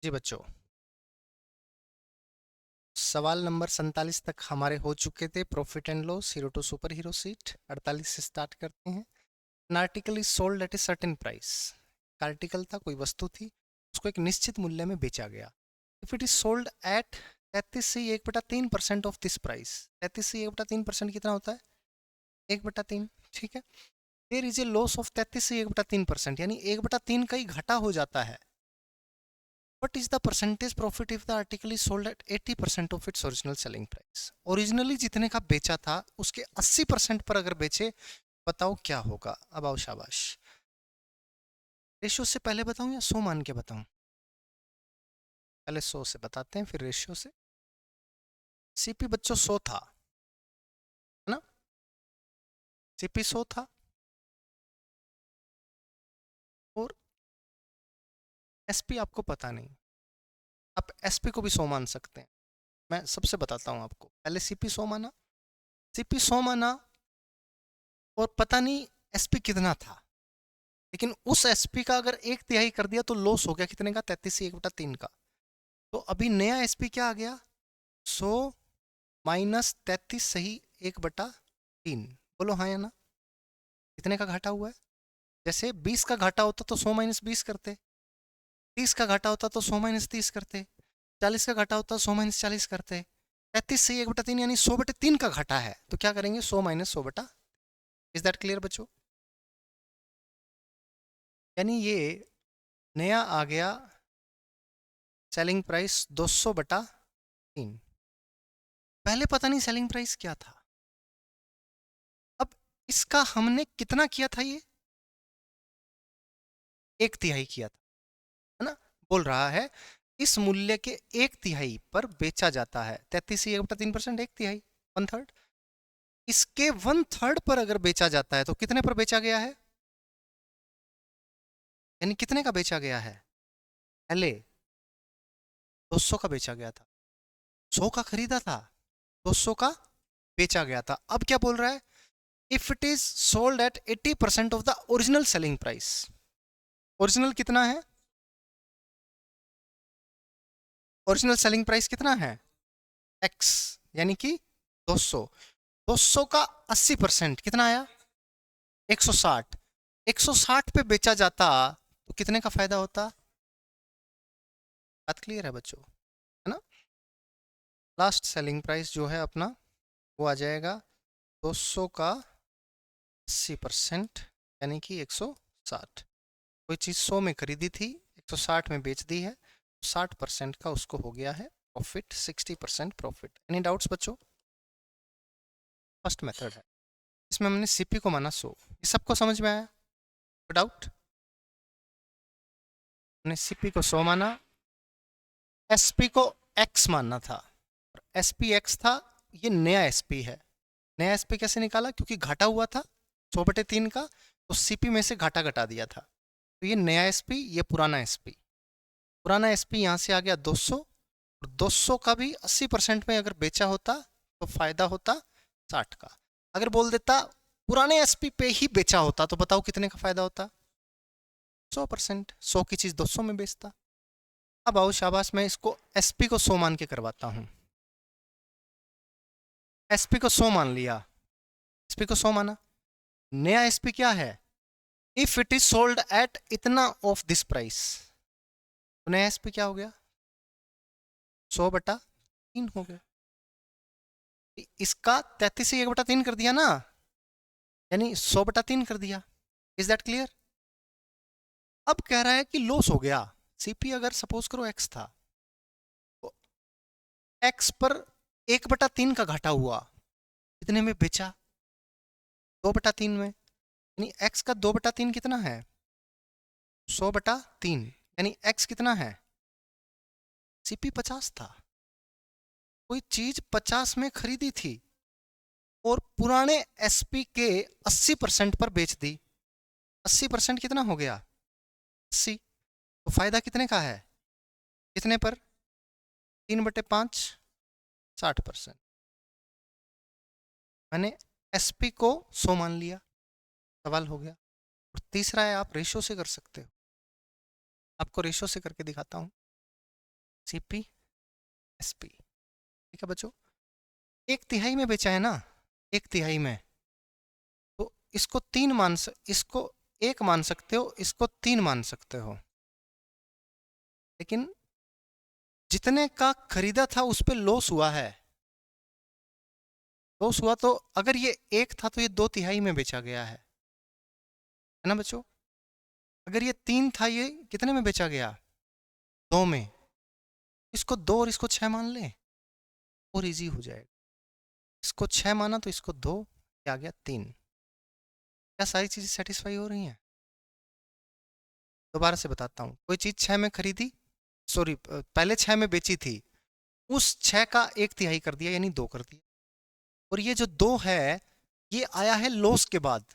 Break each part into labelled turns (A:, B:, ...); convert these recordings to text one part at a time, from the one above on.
A: जी बच्चों, सवाल नंबर 47 तक हमारे हो चुके थे। Profit and loss, hero to super hero sheet. 48 से स्टार्ट करते हैं। An article is sold at a certain price. Article था, कोई वस्तु थी, उसको एक निश्चित मूल्य में बेचा गया। If it is sold at 33 1/3% of this price. 33 1/3% कितना होता है? 1/3। ठीक है। There is a loss of 33 1/3%, यानी 1/3 का ही घटा हो जाता है। What is the percentage profit if the article is sold at 80% of its original selling price? Originally जितने का बेचा था उसके 80% पर अगर बेचे, बताओ क्या होगा? अब आओ शाबाश। रेशियो से पहले बताऊं या 100 मान के बताऊं? पहले 100 से बताते हैं, फिर रेशियो से। सीपी बच्चों 100 था, है ना? सीपी 100 था और एसपी आपको पता नहीं। आप एसपी को भी 100 मान सकते हैं। मैं सबसे बताता हूं आपको। पहले सीपी 100 माना, सीपी 100 माना और पता नहीं एसपी कितना था, लेकिन उस एसपी का अगर 1/3 कर दिया तो लॉस हो गया कितने का? 33 1/3 का। तो अभी नया एसपी क्या आ गया? 100 माइनस 33 सही 1/3। बोलो हाँ या ना? कितने का घाटा हुआ है? जैसे 20 का घाटा होता तो 100 माइनस 20 करते, 30 का घाटा होता तो 100 माइनस 30 करते, 40 का घाटा होता तो 100 माइनस 40 करते। 33 सही 1/3 यानी 100/3 का घाटा है, तो क्या करेंगे? 100 माइनस 100/। इज दैट क्लियर बच्चों? यानी ये नया आ गया सेलिंग प्राइस 200/3। पहले पता नहीं सेलिंग प्राइस क्या था। अब इसका हमने कितना किया था? ये 1/3 किया था, है ना? बोल रहा है इस मूल्य के 1/3 पर बेचा जाता है। 33 1/3%, 1/3, 1/3। इसके 1/3 पर अगर बेचा जाता है तो कितने पर बेचा गया है? यानी कितने का बेचा गया है? पहले 200 का बेचा गया था, 100 का खरीदा था, 200 का बेचा गया था। अब क्या बोल रहा है? If it is sold eight 80% of the original selling price. Original कितना है? ओरिजिनल सेलिंग प्राइस कितना है? एक्स, यानी कि 200। 200 का 80% कितना आया? 160। 160 पे बेचा जाता तो कितने का फायदा होता? बात क्लियर है बच्चों, है ना? लास्ट सेलिंग प्राइस जो है अपना, वो आ जाएगा 200 का 80%, यानी कि 160। कोई चीज़ 100 में खरीदी थी, 160 में बेच दी है, 60% का उसको हो गया है प्रॉफिट, 60% प्रॉफिट। एनी डाउट्स बच्चों? फर्स्ट मेथड है, इसमें हमने सीपी को माना 100। ये सबको समझ में आया? डाउट? हमने सीपी को 100 माना, एसपी को एक्स मानना था, एसपी एक्स था। ये नया एसपी है। नया एसपी कैसे निकाला? क्योंकि घाटा हुआ था 100/3 का, तो सीपी में से घाटा घटा दिया था। तो ये नया एसपी, ये पुराना एसपी। पुराना एसपी यहाँ से आ गया 200, और 200 का भी 80% में अगर बेचा होता तो फायदा होता 60 का। अगर बोल देता पुराने एसपी पे ही बेचा होता तो बताओ कितने का फायदा होता? 100%। 100 की चीज़ 200 में बेचता। अब आओ शाबाश, मैं इसको एसपी को 100 मान के करवाता हूँ। एसपी को 100 मान लिया, एसपी को 100 माना। नया एसपी क्या है? If it is sold eight इतना ऑफ दिस प्राइस, तो नया एसपी क्या हो गया? 100/3 हो गया। इसका 33 से 1/3 कर दिया ना, यानी 100/3 कर दिया। Is that clear? अब कह रहा है कि लॉस हो गया। सीपी अगर सपोज करो एक्स था, तो एक्स पर 1/3 का घाटा हुआ, कितने में बेचा? 2/3 में। यानी एक्स का 2/3 कितना है? 100/3। यानी एक्स कितना है? सीपी 50 था। कोई चीज 50 में खरीदी थी और पुराने एसपी के 80% पर बेच दी। 80% कितना हो गया? 80। तो फायदा कितने का है? कितने पर? 3/5, 60%। मैंने एसपी को 100 मान लिया, सवाल हो गया। और तीसरा है, आप रेशो से कर सकते हो। आपको रेशो से करके दिखाता हूं। CP SP, ठीक है बच्चों। 1/3 में बेचा है ना, 1/3 में, तो इसको इसको 1 मान सकते हो, इसको 3 मान सकते हो, लेकिन जितने का खरीदा था उस पे लॉस हुआ है। लॉस हुआ तो अगर ये 1 था तो ये 2/3 में बेचा गया है ना बच्चों। अगर ये 3 था, ये कितने में बेचा गया? 2 में। इसको 2 और इसको 6 मान लें और इजी हो जाएगा। इसको 6 माना तो इसको 2, क्या आ गया 3। क्या सारी चीजें सेटिस्फाई हो रही हैं? दोबारा से बताता हूँ, कोई चीज 6 में खरीदी, सॉरी पहले 6 में बेची थी, उस 6 का 1/3 कर दिया यानी 2 कर दिया, और ये जो 2 है ये आया है लॉस के बाद।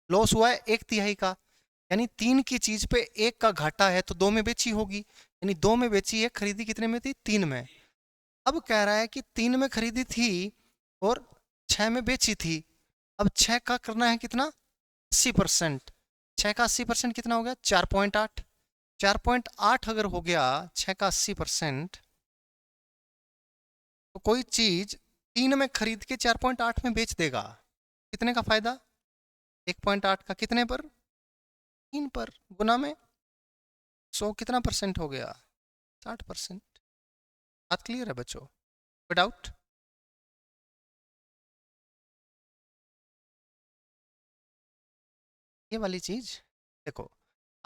A: लॉस हुआ है 1/3 का, यानी 3 की चीज पे 1 का घाटा है तो 2 में बेची होगी, यानी 2 में बेची है, खरीदी कितने में थी? 3 में। अब कह रहा है कि 3 में खरीदी थी और 6 में बेची थी। अब 6 का करना है कितना? 80%। 6 का 80% कितना हो गया? 4.8। 4.8 अगर हो गया 6 का 80%, तो कोई चीज 3 में खरीद के 4.8 में बेच देगा, कितने का फायदा? 1.8 का कितने पर? 3 पर, गुना में 100, कितना परसेंट हो गया? 60%। बात क्लियर है बच्चों? कोई डाउट? ये वाली चीज देखो,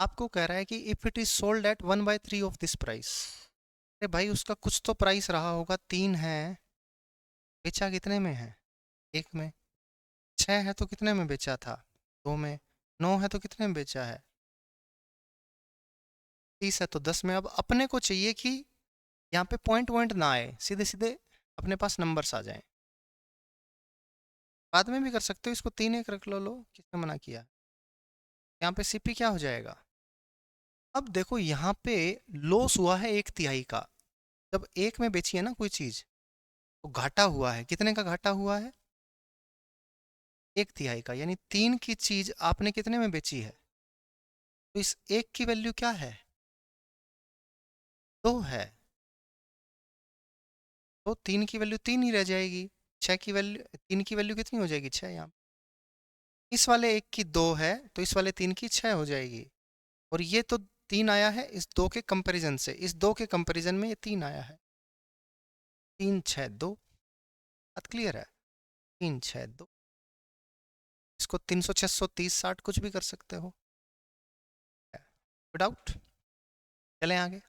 A: आपको कह रहा है कि if it is sold eight 1/3 of this price. अरे भाई उसका कुछ तो प्राइस रहा होगा, 3 है, बेचा कितने में है? 1 में। 6 है तो कितने में बेचा था? 2 में। 9 है तो कितने में बेचा है? 30 है तो 10 में। अब अपने को चाहिए कि यहाँ पे पॉइंट वॉइंट ना आए, सीधे सीधे अपने पास नंबर्स आ जाएं। बाद में भी कर सकते हो, इसको 3 1 रख लो, किसने मना किया? यहाँ पे CP क्या हो जाएगा? अब देखो यहाँ पे लॉस हुआ है 1/3 का, जब 1 में बेची है ना कोई चीज, तो घाटा हुआ है, कितने का घाटा हुआ है? 1/3 का, यानी 3 की चीज आपने कितने में बेची है? तो इस 1 की वैल्यू क्या है? 2 है, तो 3 की वैल्यू 3 ही रह जाएगी। 6 की वैल्यू, 3 की वैल्यू कितनी हो जाएगी? 6 यहाँ। इस वाले 1 की 2 है तो इस वाले 3 की 6 हो जाएगी, और ये तो 3 आया है इस 2 के कंपैरिजन से, इस 2 के कंपैरिजन में ये 3 आया है। 3 6 2। बात क्लियर है? 3 6 2। इसको 300 600 30 60 कुछ भी कर सकते हो। डाउट? चलें आगे।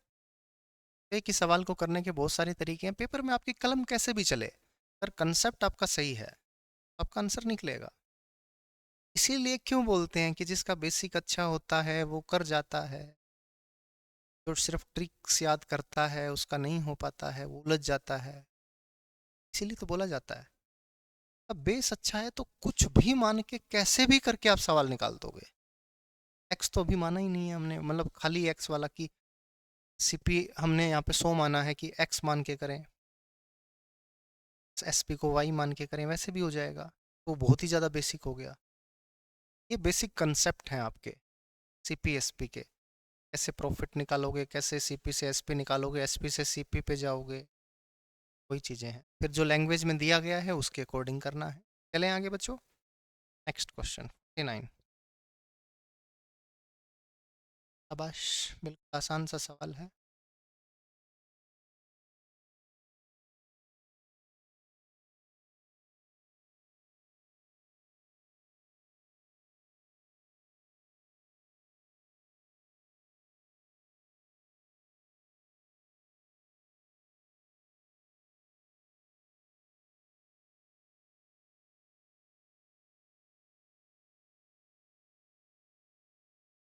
A: एक ही सवाल को करने के बहुत सारे तरीके हैं, पेपर में आपकी कलम कैसे भी चले, अगर कंसेप्ट आपका सही है आपका आंसर निकलेगा। इसीलिए क्यों बोलते हैं कि जिसका बेसिक अच्छा होता है वो कर जाता है, जो सिर्फ ट्रिक्स याद करता है उसका नहीं हो पाता है, वो उलझ जाता है। इसीलिए तो बोला जाता है अब बेस अच्छा है तो कुछ भी मान के कैसे भी करके आप सवाल निकाल दोगे। एक्स तो अभी माना ही नहीं है हमने, मतलब खाली एक्स वाला की CP हमने यहाँ पे 100 माना है कि एक्स मान के करें, SP को Y मान के करें, वैसे भी हो जाएगा, तो बहुत ही ज़्यादा बेसिक हो गया। ये बेसिक कंसेप्ट हैं आपके CP SP के, कैसे प्रॉफिट निकालोगे, कैसे CP से SP निकालोगे, SP से CP पे जाओगे, वही चीज़ें हैं। फिर जो लैंग्वेज में दिया गया है उसके अकॉर्डिंग करना है। चलें आगे बच्चों, नेक्स्ट क्वेश्चन 49। शाबाश, बिल्कुल आसान सा सवाल है।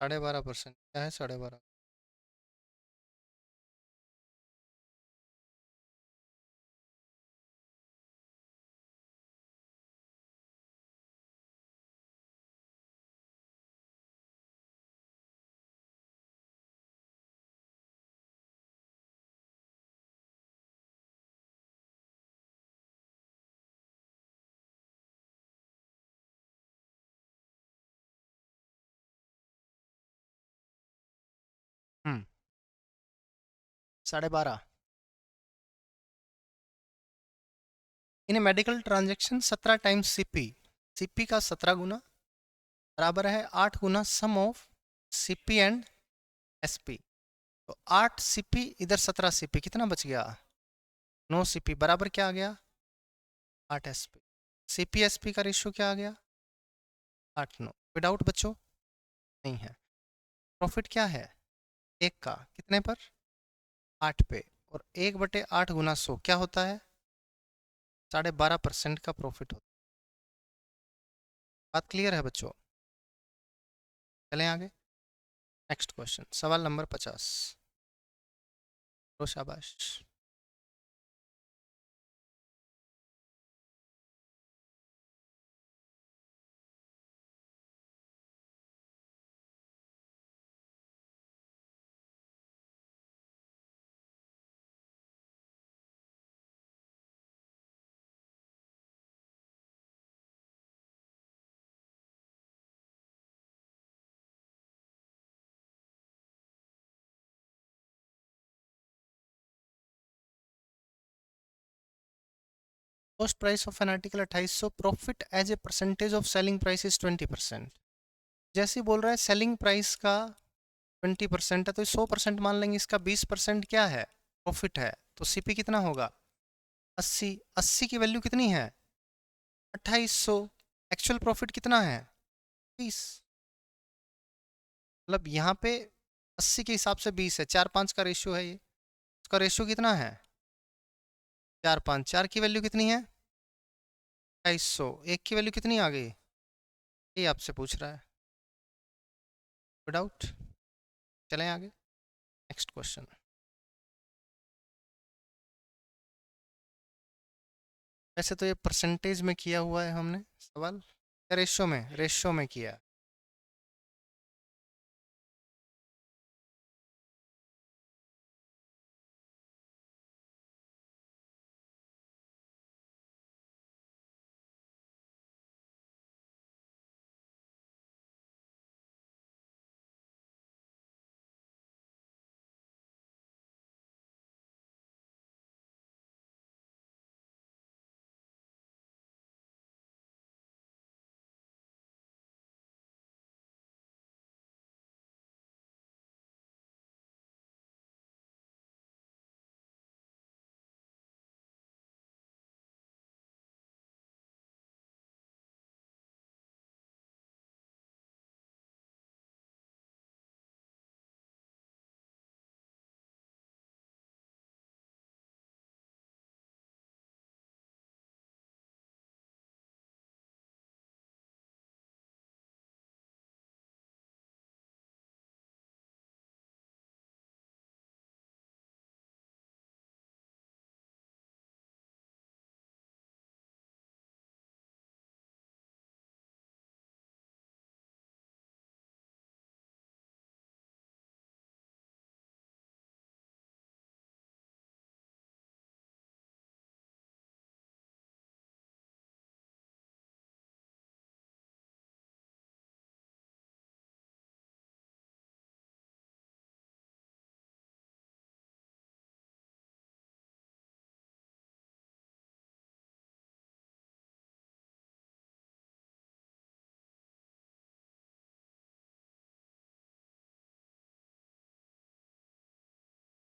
A: -12%, क्या है 12.5? 12.5। In a medical transaction 17 times CP, CP का 17 गुना बराबर है 8 गुना sum of CP and SP. तो 8 सीपी इधर 17 सीपी, कितना बच गया? 9 सीपी बराबर क्या आ गया? 8 एसपी। सीपी एसपी का रेशियो क्या आ गया? 8-9। विदाउट बच्चों नहीं है। प्रॉफिट क्या है? एक का कितने पर? 8 पे। और 1/8 गुना 100 क्या होता है? 12.5% का प्रॉफिट होता है। बात क्लियर है बच्चों? चलें आगे। नेक्स्ट क्वेश्चन, सवाल नंबर 50। तो शाबाश। Cost price of an article 2800, profit as a percentage of selling price is 20%। जैसे ही बोल रहा है सेलिंग प्राइस का 20% है, तो 100% मान लेंगे, इसका 20% क्या है? प्रॉफिट है। तो सीपी कितना होगा? 80। 80 की वैल्यू कितनी है? 2800। एक्चुअल प्रॉफिट कितना है? 20। मतलब यहाँ पे 80 के हिसाब से 20 है, 4-5 का रेशियो है ये। इसका रेशियो कितना है? 4-5। 4 की वैल्यू कितनी है? 2800। 1 की वैल्यू कितनी आ गई? ये आपसे पूछ रहा है। डाउट? चलें आगे। Next question. वैसे तो ये परसेंटेज में किया हुआ है हमने सवाल, रेशियो में, रेशियो में किया।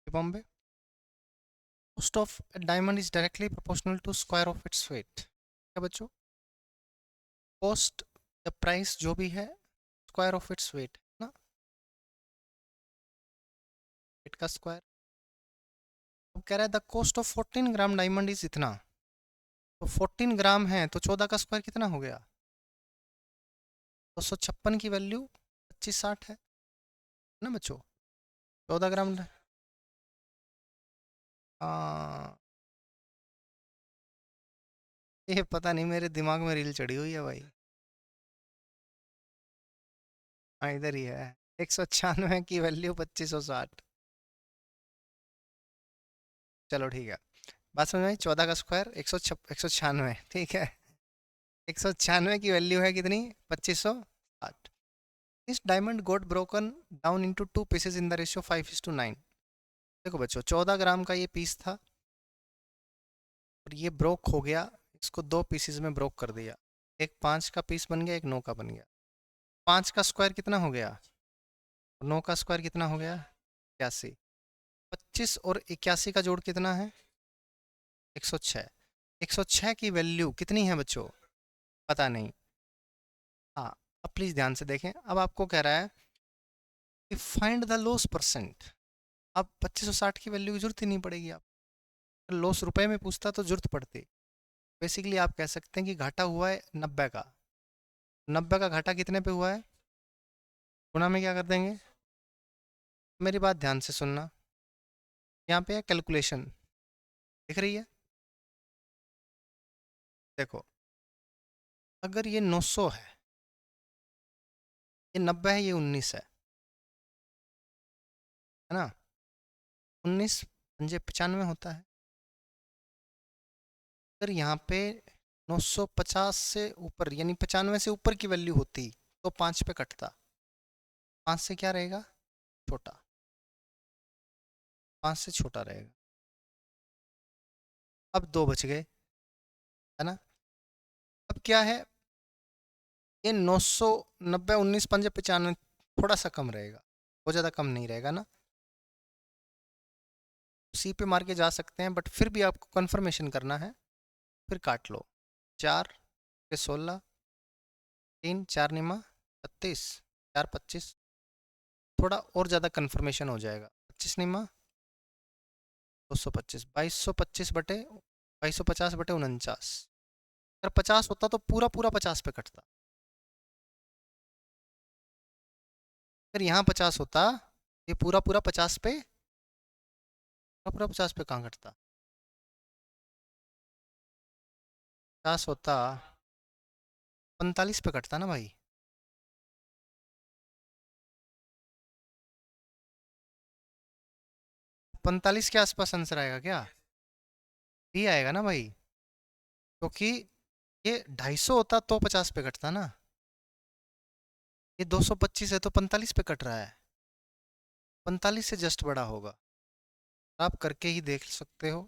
A: Bombay, cost of diamond is directly proportional to square of its weight. क्या बच्चों? कॉस्ट या प्राइस जो भी है, स्क्वायर ऑफ इट्स वेट ना, वेट का स्क्वायर। अब कह रहा है the cost of 14 gram diamond is इतना। तो 14 ग्राम है तो 14 का स्क्वायर कितना हो गया? 256 की वैल्यू 2560 है ना बच्चों? 14 ग्राम। हाँ, ये पता नहीं, मेरे दिमाग में रील चढ़ी हुई है भाई। हाँ इधर ही है। 196 की वैल्यू 2560। चलो ठीक है, बात समझ में आई। 14 का स्क्वायर 196, ठीक है। 196 की वैल्यू है कितनी? 2560। इस diamond got broken down into 2 pieces in the ratio 5:9। देखो बच्चों 14 ग्राम का ये पीस था और ये ब्रोक हो गया, इसको दो पीसेस में ब्रोक कर दिया। एक 5 का पीस बन गया, एक 9 का बन गया। 5 का स्क्वायर कितना हो गया, 9 का स्क्वायर कितना हो गया, 81। 25 और 81 का जोड़ कितना है, 106। 106 की वैल्यू कितनी है बच्चों, पता नहीं। हाँ, अब प्लीज़ ध्यान से देखें। अब आपको कह रहा है कि फाइंड द लॉस परसेंट। अब 2560 की वैल्यू की जरूरत ही नहीं पड़ेगी। आप लॉस रुपए में पूछता तो जरूरत पड़ती। बेसिकली आप कह सकते हैं कि घाटा हुआ है 90 का। 90 का घाटा कितने पे हुआ है, गुना में क्या कर देंगे। मेरी बात ध्यान से सुनना, यहाँ पे है कैलकुलेशन, दिख रही है। देखो अगर ये 900 है, ये 90 है, ये 19 है ना। 19 पंजे 95 होता है। अगर यहाँ पे 950 से ऊपर यानी 95 से ऊपर की वैल्यू होती तो 5 पे कटता। 5 से क्या रहेगा, छोटा, 5 से छोटा रहेगा। अब दो बच गए, है ना। अब क्या है, ये 990 19 पंजे 95 थोड़ा सा कम रहेगा, बहुत ज़्यादा कम नहीं रहेगा ना। सी पे मार के जा सकते हैं, बट फिर भी आपको कंफर्मेशन करना है। फिर काट लो, 4 के 16, 3 4 निमा 36, 4 25, थोड़ा और ज़्यादा कंफर्मेशन हो जाएगा। 25 निमा 225, 2225 बटे 2250 बटे 49। अगर 50 होता तो पूरा पूरा 50 पे कटता। अगर यहाँ 50 होता, ये पूरा पूरा 50 पे, पूरा पूरा 50 पे कहाँ कटता। 50 होता 45 पे कटता ना भाई। 45 के आसपास आंसर आएगा क्या, भी आएगा ना भाई, क्योंकि ये 250 होता तो 50 पे कटता ना। ये 225 है तो 45 पे कट रहा है, 45 से जस्ट बड़ा होगा। आप करके ही देख सकते हो।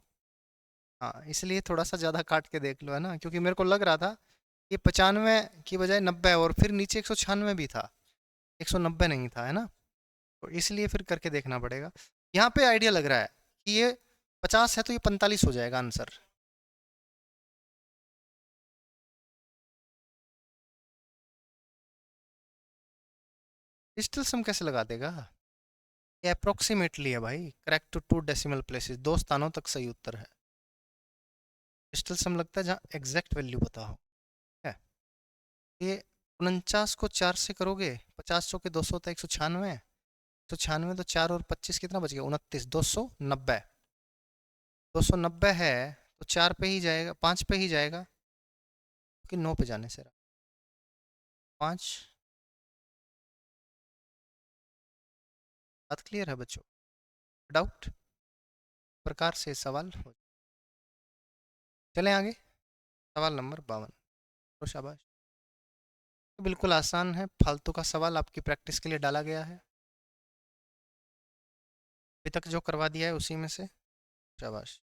A: हाँ, इसलिए थोड़ा सा ज़्यादा काट के देख लो, है ना, क्योंकि मेरे को लग रहा था ये 95 की बजाय 90 और फिर नीचे 196 भी था, 190 नहीं था, है ना। तो इसलिए फिर करके देखना पड़ेगा। यहाँ पे आइडिया लग रहा है कि ये 50 है तो ये 45 हो जाएगा आंसर। डिजिटल सम कैसे लगा देगा, ये अप्रोक्सीमेटली है भाई, करेक्ट टू 2 डेसिमल प्लेसेस, 2 स्थानों तक सही उत्तर है। डिजिटल सम लगता है जहाँ एग्जैक्ट वैल्यू पता हो। है ये 49 को 4 से करोगे, 50 सौ के 200 होता है 196, 196 तो 4 और 25 कितना बच गया, 29, 290। 290 है तो 4 पे ही जाएगा, 5 पे ही जाएगा, कि 9 पे जाने से रहा 5। बात क्लियर है बच्चों, डाउट प्रकार से सवाल हो। चलें आगे, सवाल नंबर 52। तो शाबाश, बिल्कुल आसान है, फालतू का सवाल आपकी प्रैक्टिस के लिए डाला गया है, अभी तक जो करवा दिया है उसी में से। शाबाश।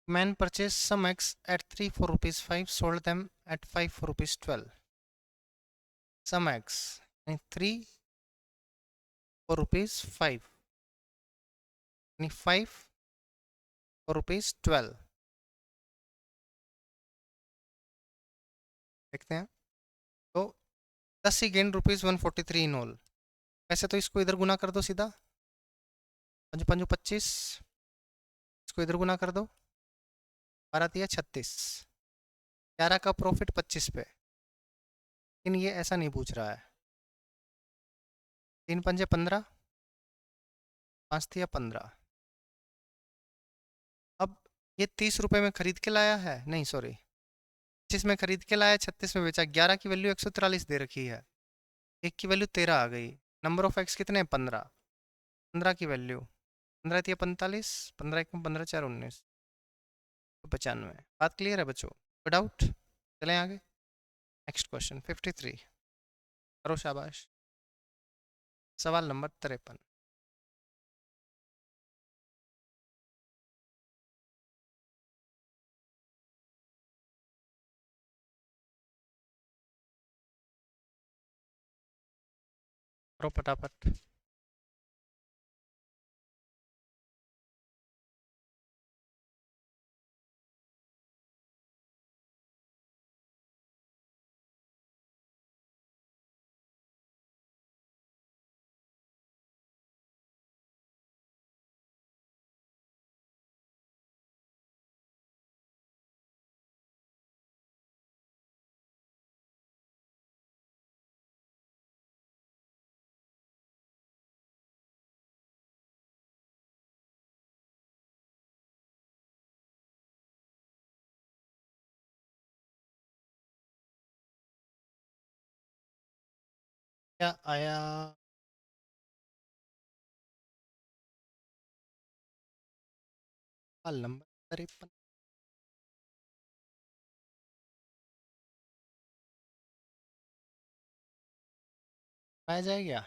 A: Man purchase some eggs at 3 for rupees 5, sold them at 5 for rupees 12. Some eggs यानी 3 for rupees 5 यानी 5 for rupees 12। देखते हैं, तो 10 ही गेन रुपीज़ 143 इन ऑल। वैसे तो इसको इधर गुना कर दो सीधा, 5 5 25, इसको इधर गुना कर दो, 12 दिया 36, 11 का प्रॉफिट 25 पे। लेकिन ये ऐसा नहीं पूछ रहा है, 3 पंजे 15, 5 दिया 15। अब ये 30 रुपए में खरीद के लाया है, नहीं सॉरी, 25 में खरीद के लाया, 36 में बेचा। 11 की वैल्यू 143 दे रखी है, एक की वैल्यू 13 आ गई। नंबर ऑफ एक्स कितने हैं? 15। 15 की वैल्यू 15 थी 45, 15 एक में 15 4 19, 95। बात क्लियर है बच्चों? कोई डाउट? चलें आगे। नेक्स्ट क्वेश्चन 53, करो शाबाश। सवाल नंबर 53। करो फटाफट। क्या आया? सवाल नंबर 53। आया जाएगा?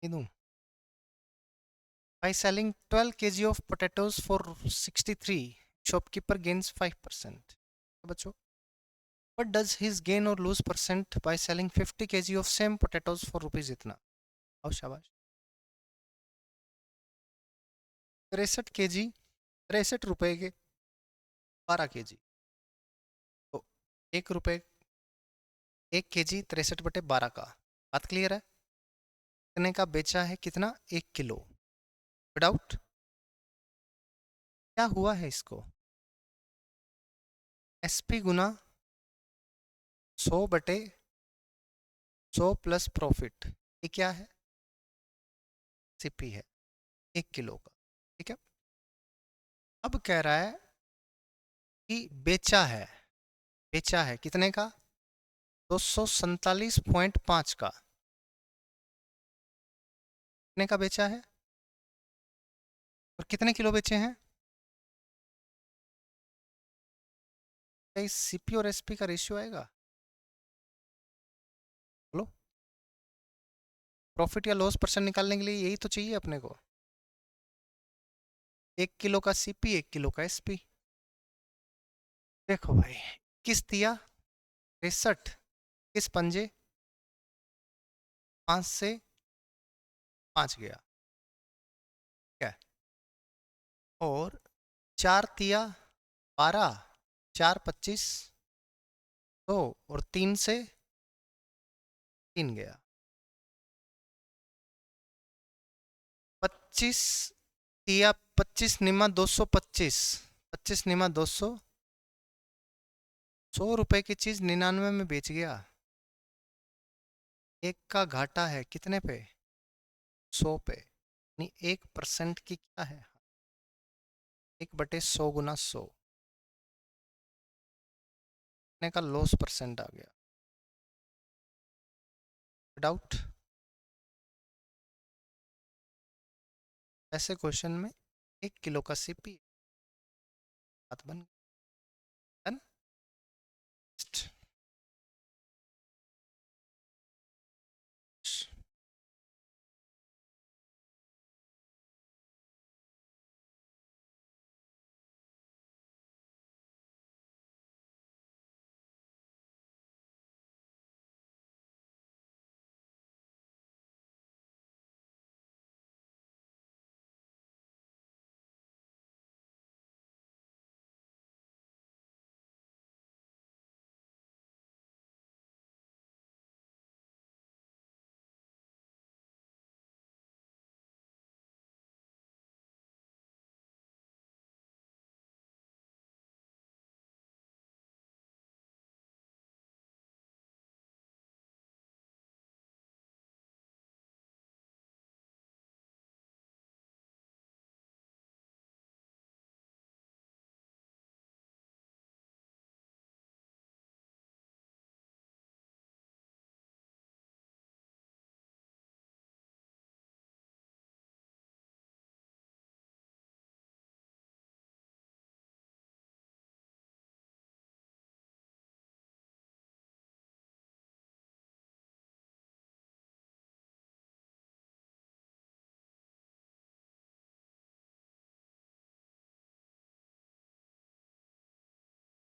A: ये दूं? By selling 12 kg of potatoes for 63, shopkeeper gains 5%. बच्चों, what does his gain or lose percent by selling 50 kg of same potatoes for rupees इतना? आओ शाबाश। 63 kg, 63 रुपए के 12 kg, तो 1 रुपए 1 kg 63/12 का। बात क्लियर है? कितने का बेचा है? कितना? 1 किलो। डाउट? क्या हुआ है इसको? एसपी गुना 100/100 प्लस प्रॉफिट, ये क्या है? सीपी है 1 किलो का। ठीक है, अब कह रहा है कि बेचा है कितने का? 247.5 का। कितने का बेचा है और कितने किलो बेचे हैं? क्या इस सीपी और एसपी का रेशियो आएगा? बोलो। प्रॉफिट या लॉस परसेंट निकालने के लिए यही तो चाहिए अपने को। 1 किलो का सीपी, 1 किलो का एसपी। देखो भाई, किस दिया? 63। किस पंजे? 5 से 5 गया, क्या? और 4 तिया 12, 4 25, 100, और 3 से 3 गया। 25 तिया 25 निमा 225, 25 निमा 200, 100 रुपए की चीज 99 में बेच गया। एक का घाटा है कितने पे? 100 पे। यानी 1% की क्या है? 1/100 गुना 100 का लॉस परसेंट आ गया। डाउट? ऐसे क्वेश्चन में 1 किलो का सीपी बात बन गई।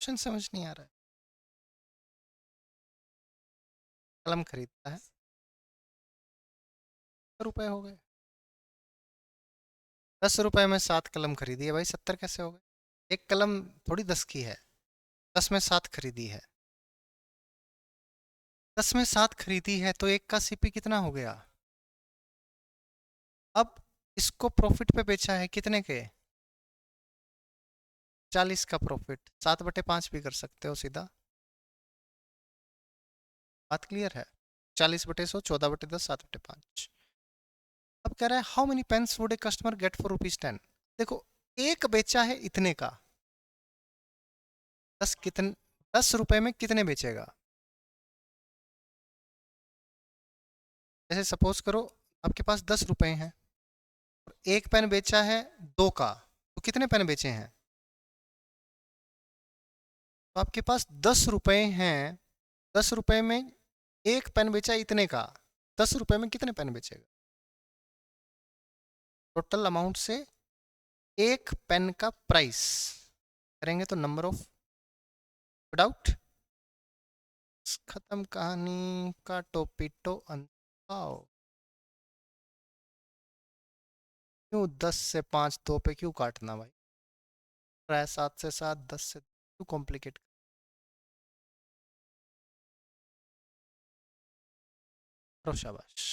A: क्वेश्चन समझ नहीं आ रहा है। कलम खरीदता है, 70 रुपए हो गए। 10 रुपए में 7 कलम खरीदी है भाई, 70 कैसे हो गए? एक कलम थोड़ी 10 की है, 10 में 7 खरीदी है। 10 में 7 खरीदी है तो एक का सीपी कितना हो गया? अब इसको प्रॉफिट पे बेचा है कितने के? 40 का प्रॉफिट, 7/5 भी कर सकते हो सीधा। बात क्लियर है? 40/100, 14/10, 7/5। अब कह रहा है how many pens would a customer get for ₹10। देखो, एक बेचा है इतने का, 10 रुपए में कितने बेचेगा? जैसे सपोज करो आपके पास 10 रुपए हैं और एक पेन बेचा है 2 का, तो कितने पेन बेचे हैं? तो आपके पास 10 रुपए हैं, 10 रुपए में एक पेन बेचा इतने का, 10 रुपए में कितने पेन बेचेगा? टोटल अमाउंट से एक पेन का प्राइस करेंगे तो नंबर ऑफ, डाउट खत्म कहानी का टोपीटो अंताओ। क्यों 10 से 5 2 पे क्यों काटना भाई? 7 से 7, 10 से क्यों कॉम्प्लिकेट? करो शाबाश।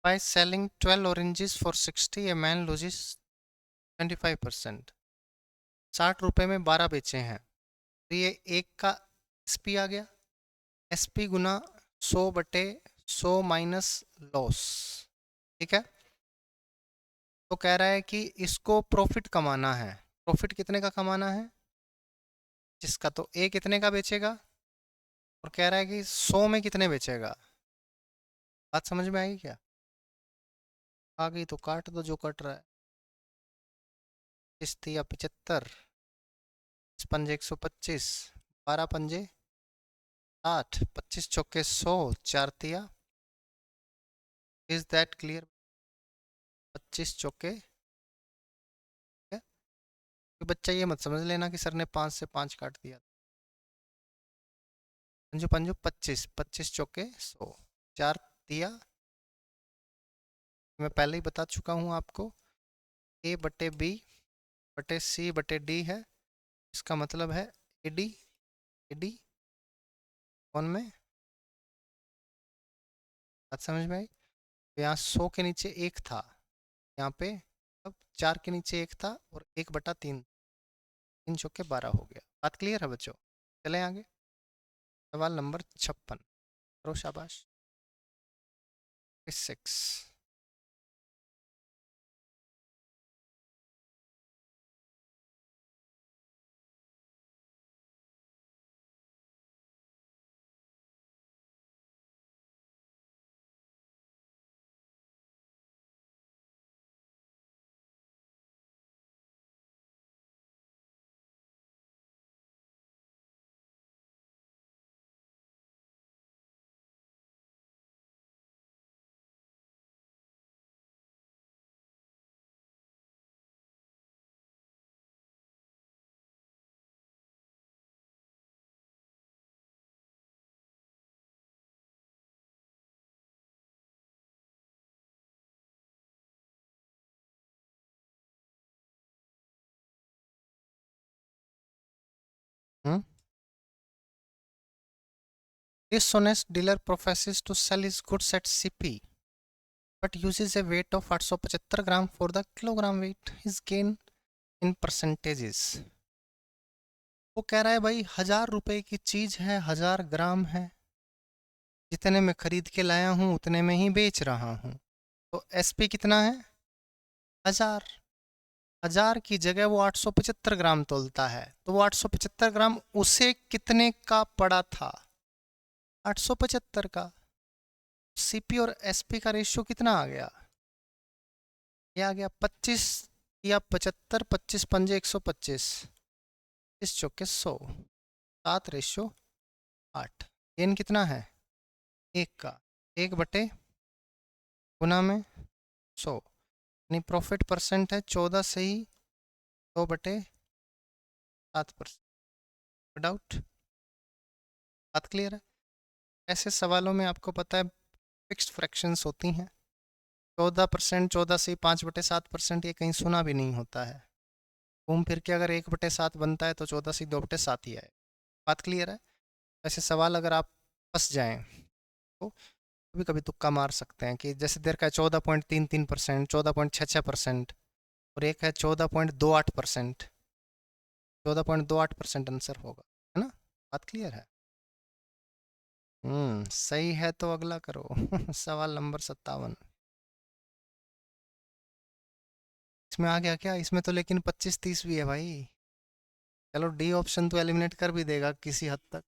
A: By selling 12 oranges for 60, a man loses 25%। 60 रुपए में 12 बेचे हैं तो ये एक का एसपी आ गया। एसपी गुना 100/100 माइनस लॉस। ठीक है, तो कह रहा है कि इसको प्रॉफिट कमाना है। प्रॉफिट कितने का कमाना है? जिसका तो ए कितने का बेचेगा और कह रहा है कि 100 में कितने बेचेगा। बात समझ में आएगी क्या? आ गई तो काट दो जो कट रहा है। 25 या 75, 5 पंजे 125, 12 पंजे 60, 25 चौके 100, 4 तिया। Is that clear? 25 चौके, तो बच्चा ये मत समझ लेना कि सर ने 5 से 5 काट दिया। पंजो पंजो 25, 25 चौके 100, 4 तिया। मैं पहले ही बता चुका हूँ आपको, A/B/C/D है। इसका मतलब है एडी, एडी कौन में? बात समझ में आई? तो यहाँ 100 के नीचे एक था, यहाँ पे अब 4 के नीचे एक था और 1/3, 3 चौके 12 हो गया। बात क्लियर है बच्चों? चलें आगे। सवाल नंबर 56, करो शाबाश। 6। Dishonest dealer professes to sell his goods at CP but uses a weight of 875 gram for the kilogram weight. His gain in percentages. वो कह रहा है भाई 1000 रुपए की चीज है, 1000 ग्राम है, जितने में खरीद के लाया हूं उतने में ही बेच रहा हूं, तो एसपी कितना है? 1000। 1000 की जगह वो 875 ग्राम तोलता है, तो वो 875 ग्राम उसे कितने का पड़ा था? 875 का। सीपी और एसपी का रेशियो कितना आ गया? ये आ गया 25 या 75, 25 पंजे 125, 25 चौके 100, 7:8। गेन कितना है? 1 का। 1/, गुना में 100, यानी प्रॉफिट परसेंट है 14 से ही 2/7%। डाउट? बात क्लियर है? ऐसे सवालों में आपको पता है फिक्स्ड फ्रैक्शंस होती हैं। 14%, 14 से 5/7%, ये कहीं सुना भी नहीं होता है। घूम फिर के अगर 1/7 बनता है तो 14 से 2/7 ही आए। बात क्लियर है? ऐसे सवाल अगर आप फंस जाएं तो कभी कभी तुक्का मार सकते हैं कि जैसे देर का है 14.33%, 14.66%, और एक है 14.28%। 14.28% आंसर होगा, है ना? बात क्लियर है? सही है तो अगला करो। सवाल नंबर 57। इसमें आ गया क्या? इसमें तो लेकिन 25-30 भी है भाई। चलो डी ऑप्शन तो एलिमिनेट कर भी देगा किसी हद तक।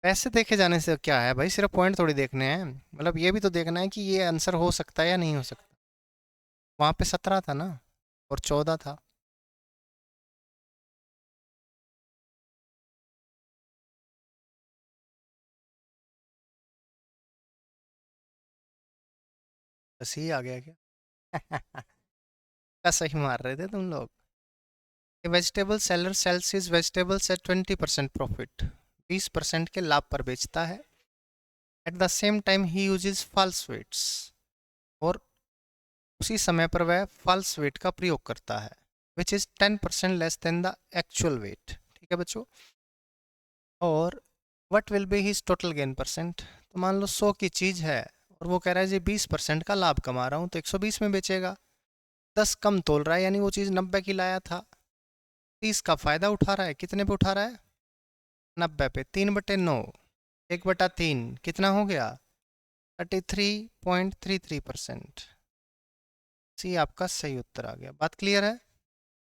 A: पैसे देखे जाने से क्या है भाई, सिर्फ पॉइंट थोड़ी देखने हैं, मतलब ये भी तो देखना है कि ये आंसर हो सकता है या नहीं हो सकता। वहां पे 17 था ना, और 14 था। बस ये आ गया क्या? क्या सही मार रहे थे तुम लोग। Vegetable seller sells his vegetables at 20% profit, 20% के लाभ पर बेचता है। At the same time he uses false weights, और उसी समय पर वह फॉल्स वेट का प्रयोग करता है, which is 10% less than the actual wait. ठीक है बच्चों? और what will be his total gain percent. तो मान लो 100 की चीज़ है और वो कह रहा है जी 20% का लाभ कमा रहा हूँ, तो 120 में बेचेगा। 10 कम तोल रहा है, यानी वो चीज़ 90 की लाया था, 30 का फायदा उठा रहा है। कितने पे उठा रहा है? 90 पे। 3/9, 1/3 कितना हो गया? 33.33%। सी आपका सही उत्तर आ गया। बात क्लियर है?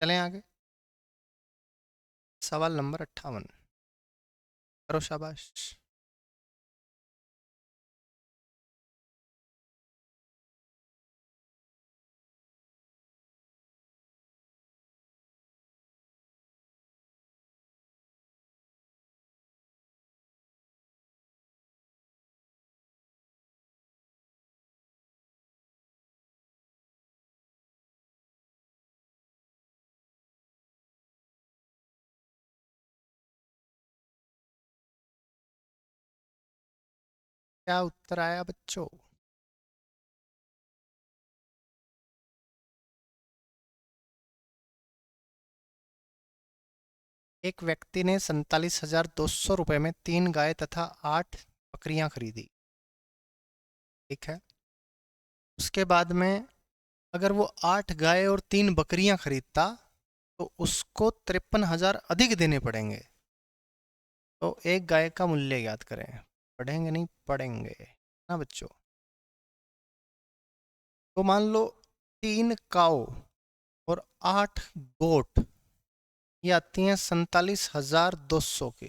A: चलें आगे। सवाल नंबर 58, करो शाबाश। क्या उत्तर आया बच्चों? एक व्यक्ति ने 47,200 रुपये में 3 गाय तथा 8 बकरियां खरीदी। ठीक है। उसके बाद में अगर वो 8 गाय और 3 बकरियां खरीदता तो उसको 53,000 अधिक देने पड़ेंगे। तो एक गाय का मूल्य याद करें। पढ़ेंगे नहीं, पढ़ेंगे ना बच्चों? तो मान लो 3 काऊ और 8 गोट, ये आती हैं 47,200 की।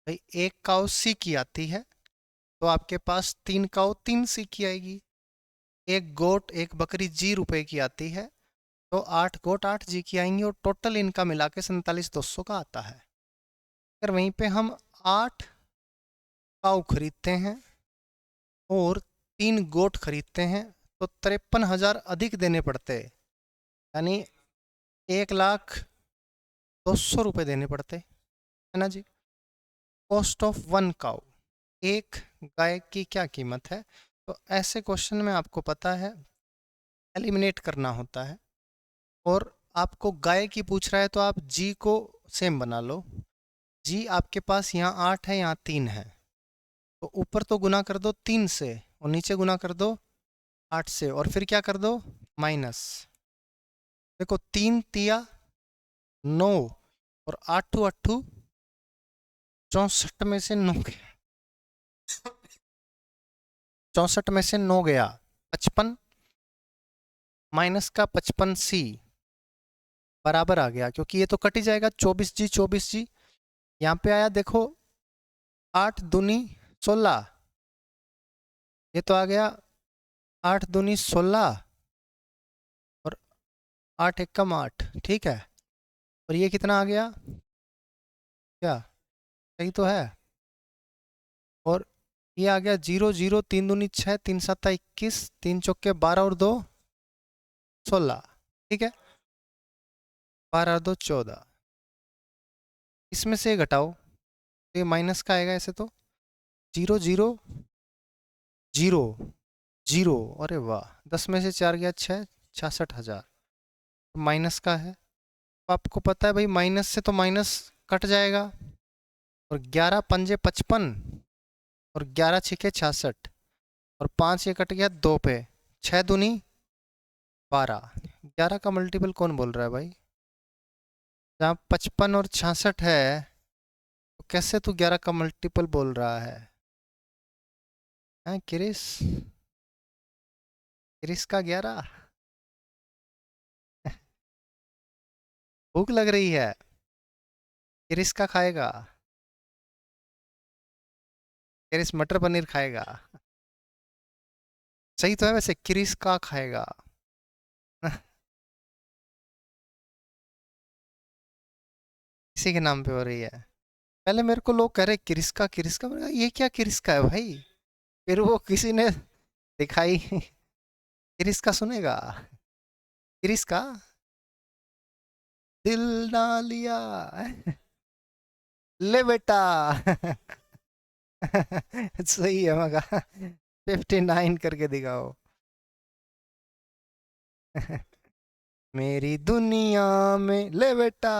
A: भाई एक काऊ सी की आती है, तो आपके पास 3 काऊ 3 सी की आएगी। एक गोट एक बकरी जी रुपए की आती है, तो 8 गोट 8 जी की आएंगी, और टोटल इनका मिला के 47,200 का आता है। अगर वहीं पे हम 8 काऊ खरीदते हैं और 3 गोट खरीदते हैं तो 53,000 अधिक देने पड़ते, यानी 1,02,00,000 देने पड़ते, है ना जी? कॉस्ट ऑफ 1 काऊ, एक गाय की क्या कीमत है? तो ऐसे क्वेश्चन में आपको पता है एलिमिनेट करना होता है, और आपको गाय की पूछ रहा है तो आप जी को सेम बना लो। जी आपके पास यहाँ 8 है, यहाँ 3 है, तो ऊपर तो गुना कर दो 3 से और नीचे गुना कर दो 8 से और फिर क्या कर दो माइनस। देखो 3 तिया 9 और 8 8 64 में से 9 गया, 64 में से 9 गया 55 माइनस का 55C बराबर आ गया, क्योंकि ये तो कट ही जाएगा 24G 24G। यहाँ पे आया देखो 8 दूनी 16, ये तो आ गया 8 दूनी 16 और 8 एकम 8, ठीक है। और ये कितना आ गया, क्या सही तो है। और ये आ गया 0 0 3 दूनी 6 3 7 21 3 चौके 12 और 2 16, ठीक है। 12 2 14, इसमें से घटाओ तो ये माइनस का आएगा ऐसे तो 0 0 0 0, अरे वाह 10 में से 4 गया 6 66,000 माइनस का है। तो आपको पता है भाई माइनस से तो माइनस कट जाएगा और 11 पंजे 55 और 11 छिके 66 और 5 ये कट गया 2 पे 6 दूनी 12। 11 का मल्टीपल कौन बोल रहा है भाई, जहाँ 55 और 66 है तो कैसे तू 11 का मल्टीपल बोल रहा है, हैं क्रिस, क्रिस का 11। भूख लग रही है, क्रिस का खाएगा, क्रिस मटर पनीर खाएगा। सही तो है वैसे, क्रिस का खाएगा। इसी के नाम पे हो रही है। पहले मेरे को लोग कह रहे क्रिस्का क्रिस्का, मैंने कहा ये क्या क्रिस्का है भाई, फिर वो किसी ने दिखाई क्रिस्का सुनेगा, क्रिस्का दिल ना लिया ले बेटा सही है मगा 59 करके दिखाओ मेरी दुनिया में ले बेटा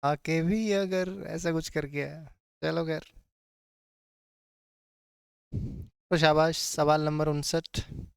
A: आके भी अगर ऐसा कुछ करके है। चलो खैर, तो शाबाश। सवाल नंबर 59।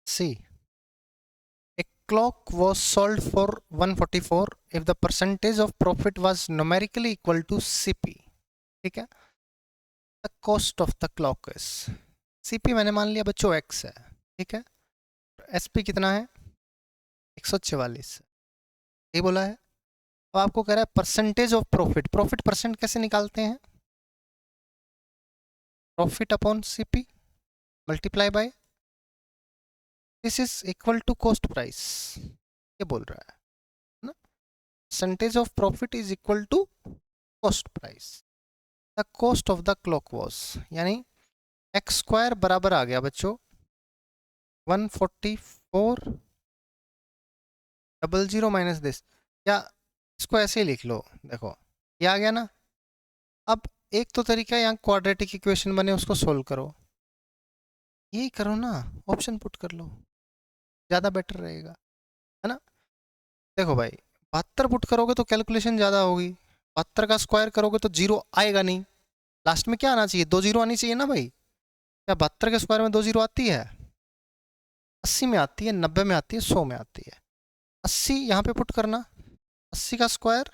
A: See, a clock was sold for 144 if the percentage of profit was numerically equal to CP, ठीक है। the cost of the clock is, CP मैंने मान लिया बच्चों x है, ठीक है। SP कितना है 144, ये बोला है। अब आपको कह रहा है percentage of profit, profit percent कैसे निकालते हैं, profit upon CP multiply by this is equal to cost price, ये बोल रहा है ना। Percentage of profit is equal to cost price. The cost of the clock was, यानी एक्स स्क्वायर बराबर आ गया बच्चों 144 00 माइनस दिस, या इसको ऐसे ही लिख लो, देखो ये आ गया ना। अब एक तो तरीका यहाँ क्वाड्रेटिक इक्वेशन बने उसको सोल्व करो, यही करो ना, ऑप्शन पुट कर लो, ज़्यादा बेटर रहेगा, है ना। देखो भाई 72 पुट करोगे तो कैलकुलेशन ज़्यादा होगी, 72 का स्क्वायर करोगे तो जीरो आएगा नहीं, लास्ट में क्या आना चाहिए, 2 जीरो आनी चाहिए ना भाई। क्या 72 के स्क्वायर में 2 जीरो आती है, 80 में आती है, 90 में आती है, 100 में आती है। 80 यहाँ पे पुट करना, 80 का स्क्वायर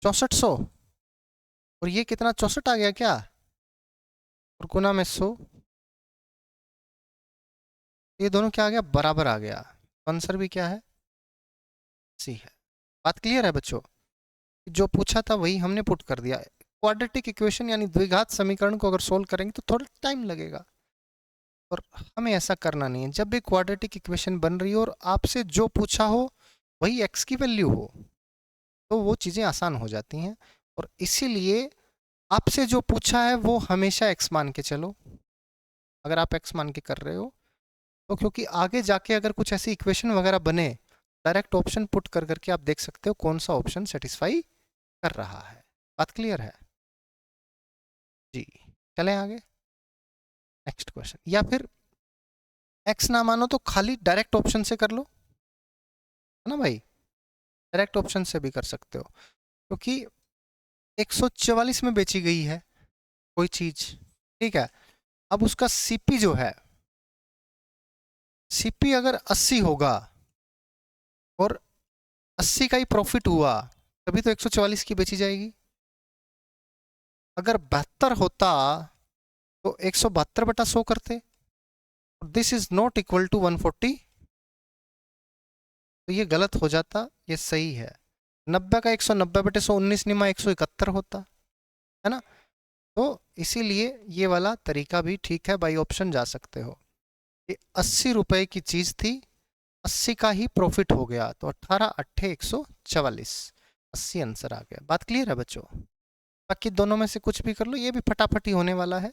A: 6400 और ये कितना 64 आ गया क्या, और गुना में 100, ये दोनों क्या आ गया बराबर आ गया, आंसर भी क्या है सी है। बात क्लियर है बच्चों, जो पूछा था वही हमने पुट कर दिया। क्वाड्रेटिक इक्वेशन यानी द्विघात समीकरण को अगर सोल्व करेंगे तो थोड़ा टाइम लगेगा, और हमें ऐसा करना नहीं है। जब भी क्वाड्रेटिक इक्वेशन बन रही हो और आपसे जो पूछा हो वही x की वैल्यू हो, तो वो चीज़ें आसान हो जाती हैं। और इसीलिए आपसे जो पूछा है वो हमेशा x मान के चलो, अगर आप x मान के कर रहे हो तो, क्योंकि आगे जाके अगर कुछ ऐसी इक्वेशन वगैरह बने, डायरेक्ट ऑप्शन पुट कर करके आप देख सकते हो कौन सा ऑप्शन सेटिस्फाई कर रहा है। बात क्लियर है जी? चलें आगे, नेक्स्ट क्वेश्चन। या फिर x ना मानो तो खाली डायरेक्ट ऑप्शन से कर लो, है ना भाई? डायरेक्ट ऑप्शन से भी कर सकते हो, क्योंकि 144 में बेची गई है कोई चीज, ठीक है। अब उसका सीपी जो है, सीपी अगर 80 होगा और 80 का ही प्रॉफिट हुआ, तभी तो 144 की बेची जाएगी। अगर 72 होता तो 172/100 करते। This is not equal to 140, तो ये गलत हो जाता, ये सही है। 90 का 190/119 निमा 171 होता, है ना? तो इसीलिए ये वाला तरीका भी ठीक है, बाई ऑप्शन जा सकते हो। ये 80 रुपए की चीज थी, 80 का ही प्रॉफिट हो गया, तो 18 अट्ठे 144, 80 आंसर आ गया। बात क्लियर है बच्चों? बाकी दोनों में से कुछ भी कर लो, ये भी फटाफट ही होने वाला है।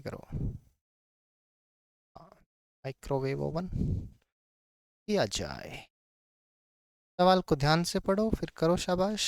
A: करो, माइक्रोवेव ओवन किया जाए। सवाल को ध्यान से पढ़ो फिर करो, शाबाश।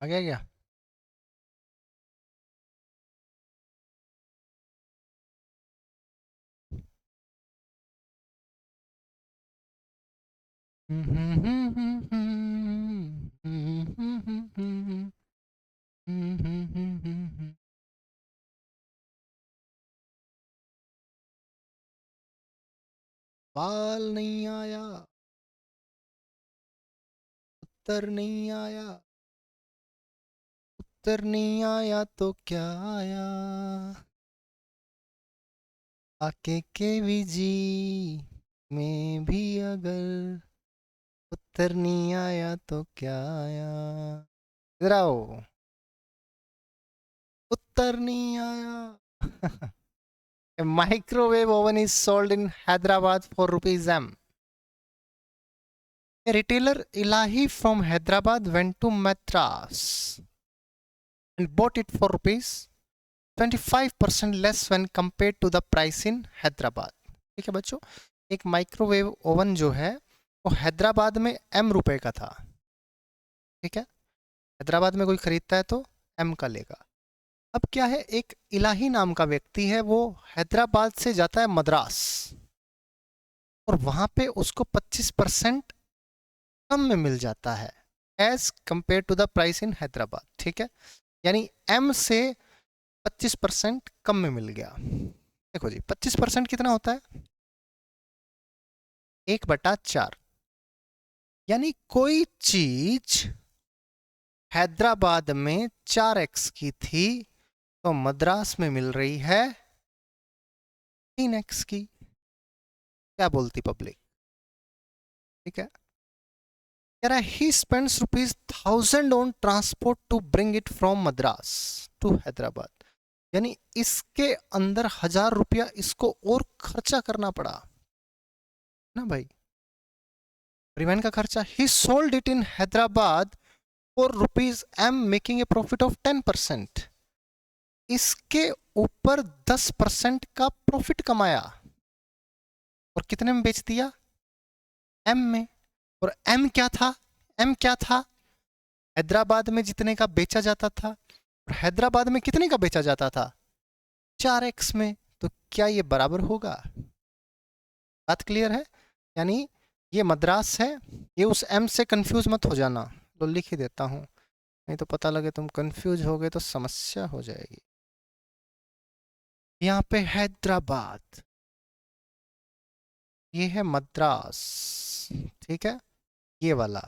A: आ गया क्या? बाल नहीं आया, उत्तर नहीं आया, उत्तर नहीं आया तो क्या आया? आके के जी में भी अगर उत्तर नहीं आया तो क्या आया? इधर आओ, उत्तर नहीं आया। A microwave oven is sold in Hyderabad for rupees M. A retailer Ilahi from Hyderabad went to Madras and bought it for rupees 25% less when compared to the price in Hyderabad. ठीक है बच्चों, एक microwave oven जो है वो हैदराबाद में M रुपए का था, ठीक है। हैदराबाद में कोई खरीदता है तो M का लेगा। अब क्या है, एक इलाही नाम का व्यक्ति है, वो हैदराबाद से जाता है मद्रास, और वहां पे उसको 25% कम में मिल जाता है as compare to the price in Hyderabad, ठीक है। यानी एम से 25% कम में मिल गया। देखो जी 25% कितना होता है, 1/4। यानी कोई चीज हैदराबाद में 4x की थी तो मद्रास में मिल रही है 3x की। क्या बोलती पब्लिक, ठीक है। कह रहा है he spends ₹1000 on transport to bring it from Madras to Hyderabad. यानी इसके अंदर 1000 रुपया इसको और खर्चा करना पड़ा ना भाई, परिवहन का खर्चा। ही sold it in Hyderabad for ₹m making a profit of 10%। इसके ऊपर 10% का प्रॉफिट कमाया और कितने में बेच दिया, एम में। और एम क्या था, एम क्या था, हैदराबाद में जितने का बेचा जाता था, और हैदराबाद में कितने का बेचा जाता था, 4x में। तो क्या ये बराबर होगा, बात क्लियर है। यानी ये मद्रास है, ये उस एम से कंफ्यूज मत हो जाना, तो लिख ही देता हूं, नहीं तो पता लगे तुम कंफ्यूज हो गए तो समस्या हो जाएगी। यहाँ पे हैदराबाद, ये है मद्रास, ठीक है, ये वाला।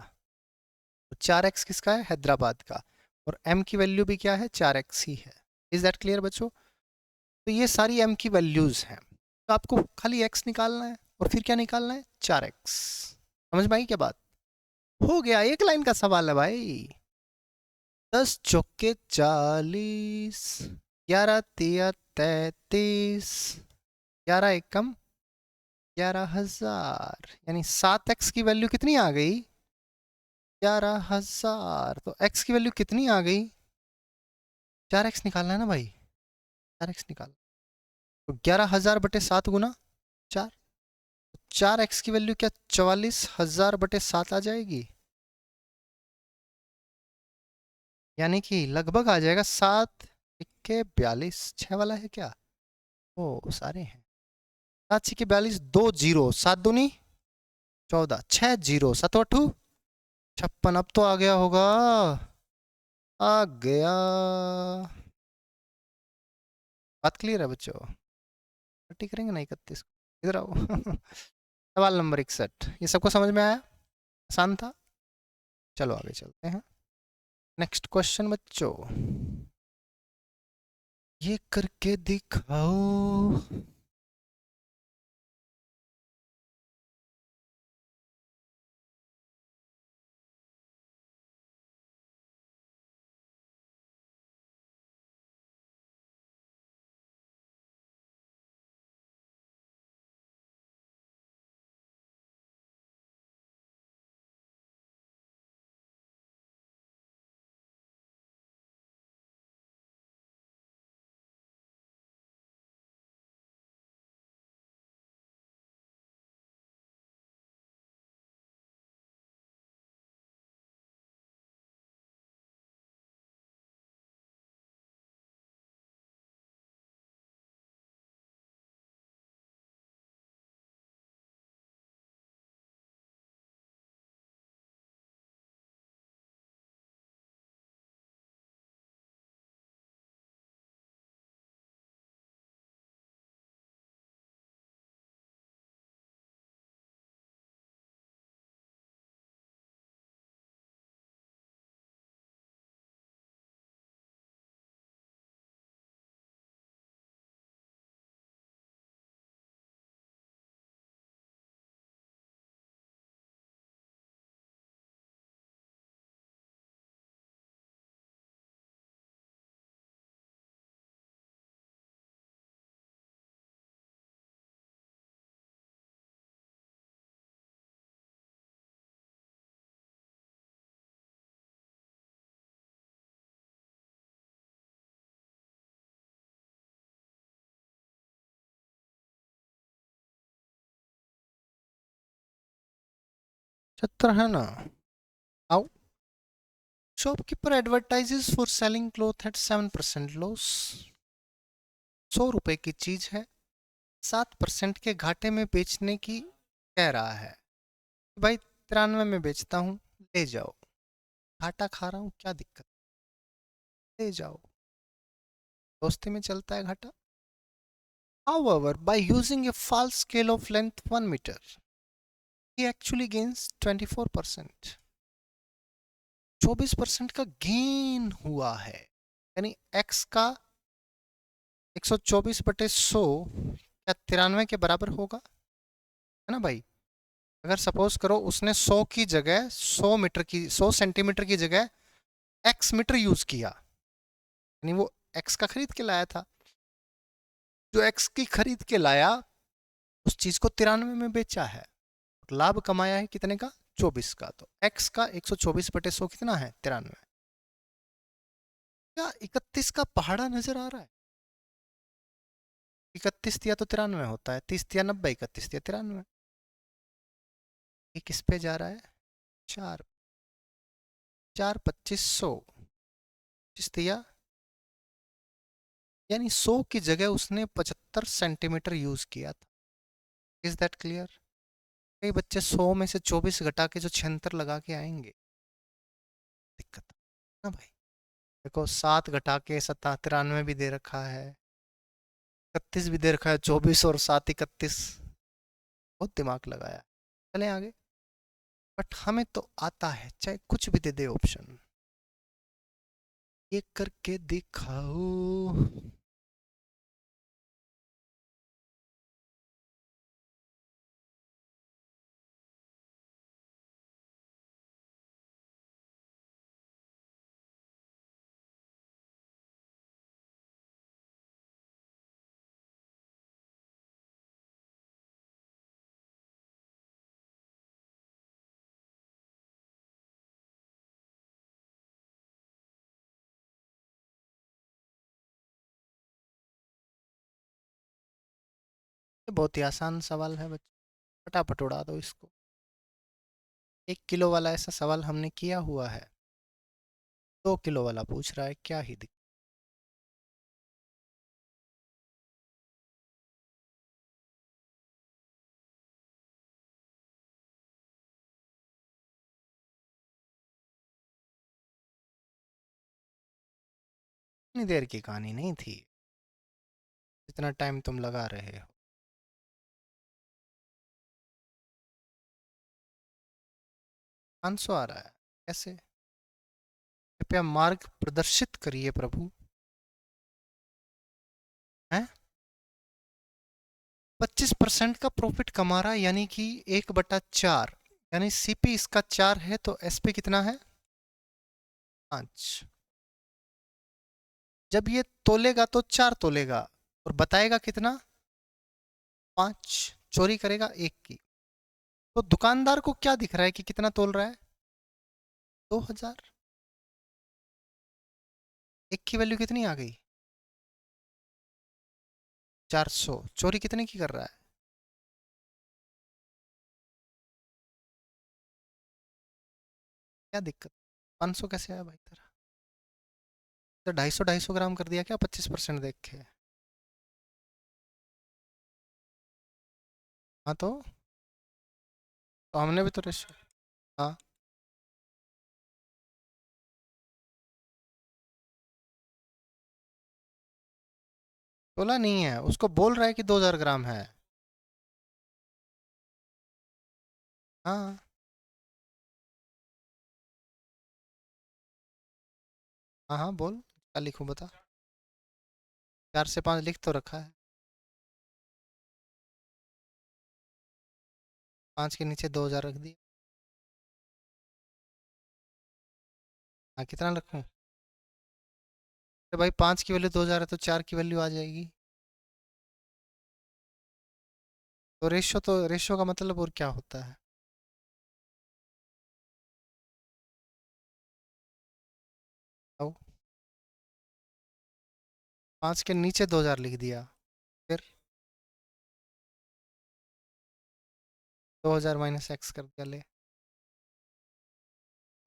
A: तो 4x किसका है, हैदराबाद का। और m की वैल्यू भी क्या है, 4x ही है। इज दैट क्लियर बच्चों। तो ये सारी m की वैल्यूज हैं, तो आपको खाली x निकालना है और फिर क्या निकालना है, 4x। समझ में आई क्या बात, हो गया, एक लाइन का सवाल है भाई। 10 चौके 40, 11 तिया 33, 11 एकम 11,000। यानी 7x की वैल्यू कितनी आ गई, 11,000। तो x की वैल्यू कितनी आ गई, 4x निकालना है ना भाई, 4x निकाल। तो 11,000/7 गुना 4, 4x की वैल्यू क्या 44,000/7 आ जाएगी। यानी कि लगभग आ जाएगा 7×1 = 42, 6 वाला है क्या, ओ सारे हैं। 7×6 = 42, 2 जीरो, 7×2 = 14, 6 जीरो, 7×8 = 56। अब तो आ गया होगा, आ गया। बात क्लियर है बच्चों, पार्टी करेंगे ना 31 को, इधर आओ। सवाल नंबर 61, ये सबको समझ में आया, आसान था। चलो आगे चलते हैं, नेक्स्ट क्वेश्चन बच्चों, ये करके दिखाओ। चतर है ना, आओ। Shopkeeper advertises for selling cloth at 7% loss. 100 रुपए की चीज है, 7% के घाटे में बेचने की कह रहा है भाई 93 में बेचता हूँ, ले जाओ, घाटा खा रहा हूँ, क्या दिक्कत, ले जाओ, दोस्ती में चलता है घाटा। However, by using a false scale of length 1 meter, he actually gains 24%। 24% का गेन हुआ है, यानी x का 124/100 क्या 93 के बराबर होगा, है ना भाई। अगर सपोज करो उसने 100 की जगह 100 मीटर की 100 सेंटीमीटर की जगह x मीटर यूज किया, यानी वो x का खरीद के लाया था, जो x की खरीद के लाया उस चीज को 93 में बेचा है, लाभ कमाया है कितने का, 24 का। तो x का 124/100 कितना है, 93। क्या 31 का पहाड़ा नजर आ रहा है, 31 दिया तो 93 होता है, 30 दिया 90, 31 दिया 93। ये किस पे जा रहा है, 4, 4 2500 जिस दिया, यानी 100 की जगह उसने 75 सेंटीमीटर यूज किया था। Is that clear. कई बच्चे 100 में से 24 घटा के जो 76 लगा के आएंगे, दिक्कत ना भाई। देखो 7 घटा के 93 भी दे रखा है, 31 भी दे रखा है, 24 और 7 31, बहुत दिमाग लगाया। चलें आगे, बट हमें तो आता है, चाहे कुछ भी दे दे ऑप्शन, ये करके दिखाओ। ये बहुत ही आसान सवाल है बच्चे, फटाफट उड़ा दो इसको। 1 किलो वाला ऐसा सवाल हमने किया हुआ है, 2 किलो वाला पूछ रहा है, क्या ही दिक्कत। इतनी देर की कहानी नहीं थी जितना टाइम तुम लगा रहे हो। 500 आ रहा है, कैसे, कृपया मार्ग प्रदर्शित करिए प्रभु। हैं, 25% का प्रॉफिट कमा रहा है, यानी कि 1/4, यानी सीपी इसका 4 है तो एसपी कितना है, 5। जब ये तोलेगा तो 4 तोलेगा और बताएगा कितना, 5। चोरी करेगा 1 की, तो दुकानदार को क्या दिख रहा है कि कितना तोल रहा है, 2000। 1 की वैल्यू कितनी आ गई, 400। चोरी कितने की कर रहा है, क्या दिक्कत, 500 कैसे आया भाई तेरा, तो 250 ग्राम कर दिया क्या 25% देख के। हाँ तो हमने भी तो रेशियो, हाँ, तोला नहीं है, उसको बोल रहा है कि 2000 ग्राम है। हाँ हाँ हाँ बोल, क्या लिखूं बता। 4 से 5 लिख तो रखा है, 5 के नीचे 2000 रख दिया। हाँ कितना रखूं, अरे भाई 5 की वैल्यू 2000 है तो 4 की वैल्यू आ जाएगी। तो रेशियो का मतलब और क्या होता है, आओ, 5 के नीचे 2000 लिख दिया, फिर 2000 माइनस एक्स कर दिया, ले,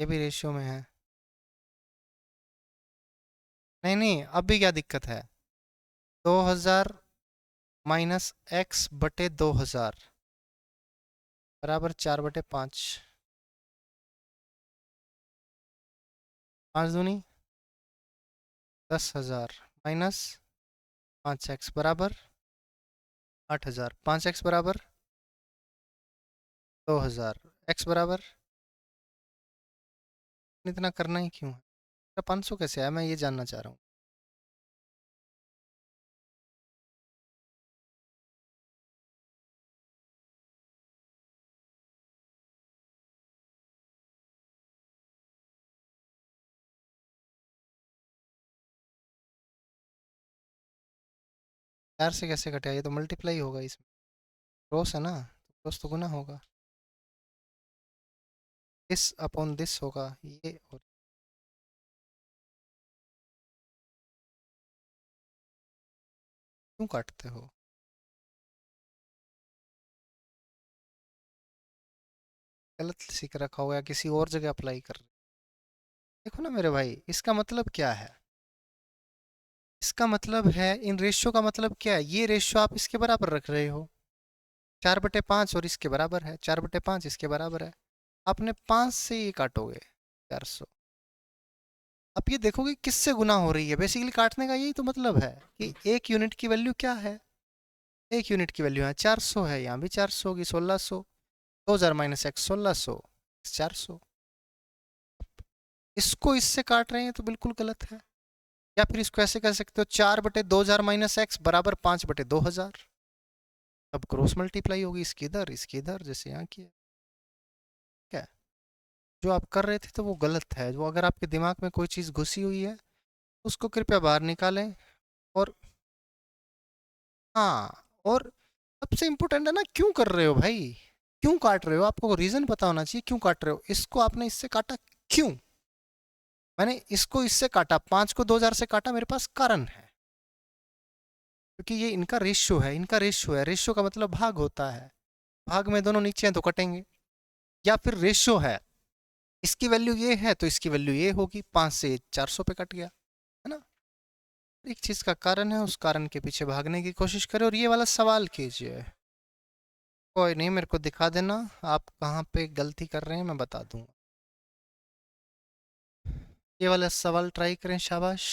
A: ये भी रेशियो में है। नहीं नहीं, अब भी क्या दिक्कत है, 2000 माइनस एक्स बटे 2000, बराबर 4/5। 5 दूनी 10,000 माइनस 5x बराबर 8,000। 5x बराबर 2,000। x बराबर इतना करना ही क्यों है? 500 कैसे आया, मैं ये जानना चाह रहा हूँ। चार से कैसे कटेगा, ये तो मल्टीप्लाई होगा इसमें। क्रॉस है ना, क्रॉस तो गुना होगा। दिस अपॉन दिस होगा ये। और क्यों काटते हो? गलत सीख रखा होगा या किसी और जगह अप्लाई कर रहे हो। देखो ना मेरे भाई, इसका मतलब क्या है? इसका मतलब है, इन रेशियो का मतलब क्या है? ये रेशियो आप इसके बराबर रख रहे हो, 4/5 और इसके बराबर है, 4/5 इसके बराबर है। आपने 5 से ये काटोगे 400। अब ये देखोगे किससे गुना हो रही है। बेसिकली काटने का यही तो मतलब है कि एक यूनिट की वैल्यू क्या है। एक यूनिट की वैल्यू है 400 है, यहाँ भी 400 होगी, 1600। 2000 माइनस एक्स 1600, 400। इसको इससे काट रहे हैं तो बिल्कुल गलत है। या फिर इसको ऐसे कह सकते हो, 4/2000 माइनस एक्स बराबर 5/2000। अब क्रॉस मल्टीप्लाई होगी, इसकी इधर जैसे यहाँ की है। क्या जो आप कर रहे थे तो वो गलत है। जो अगर आपके दिमाग में कोई चीज़ घुसी हुई है तो उसको कृपया बाहर निकालें। और हाँ, और सबसे इम्पोर्टेंट है ना, क्यों कर रहे हो भाई? क्यों काट रहे हो? आपको रीजन पता होना चाहिए क्यों काट रहे हो। इसको आपने इससे काटा क्यों? मैंने इसको इससे काटा, 5 को 2000 से काटा, मेरे पास कारण है। क्योंकि ये इनका रेशियो है, इनका रेशियो है। रेशियो का मतलब भाग होता है। भाग में दोनों नीचे हैं तो कटेंगे। या फिर रेशियो है, इसकी वैल्यू ये है तो इसकी वैल्यू ये होगी, 5 से 400 पे कट गया, है ना। एक चीज का कारण है, उस कारण के पीछे भागने की कोशिश करें और ये वाला सवाल कीजिए। कोई नहीं, मेरे को दिखा देना आप कहाँ पे गलती कर रहे हैं, मैं बता दूंगा। ये वाला सवाल ट्राई करें, शाबाश।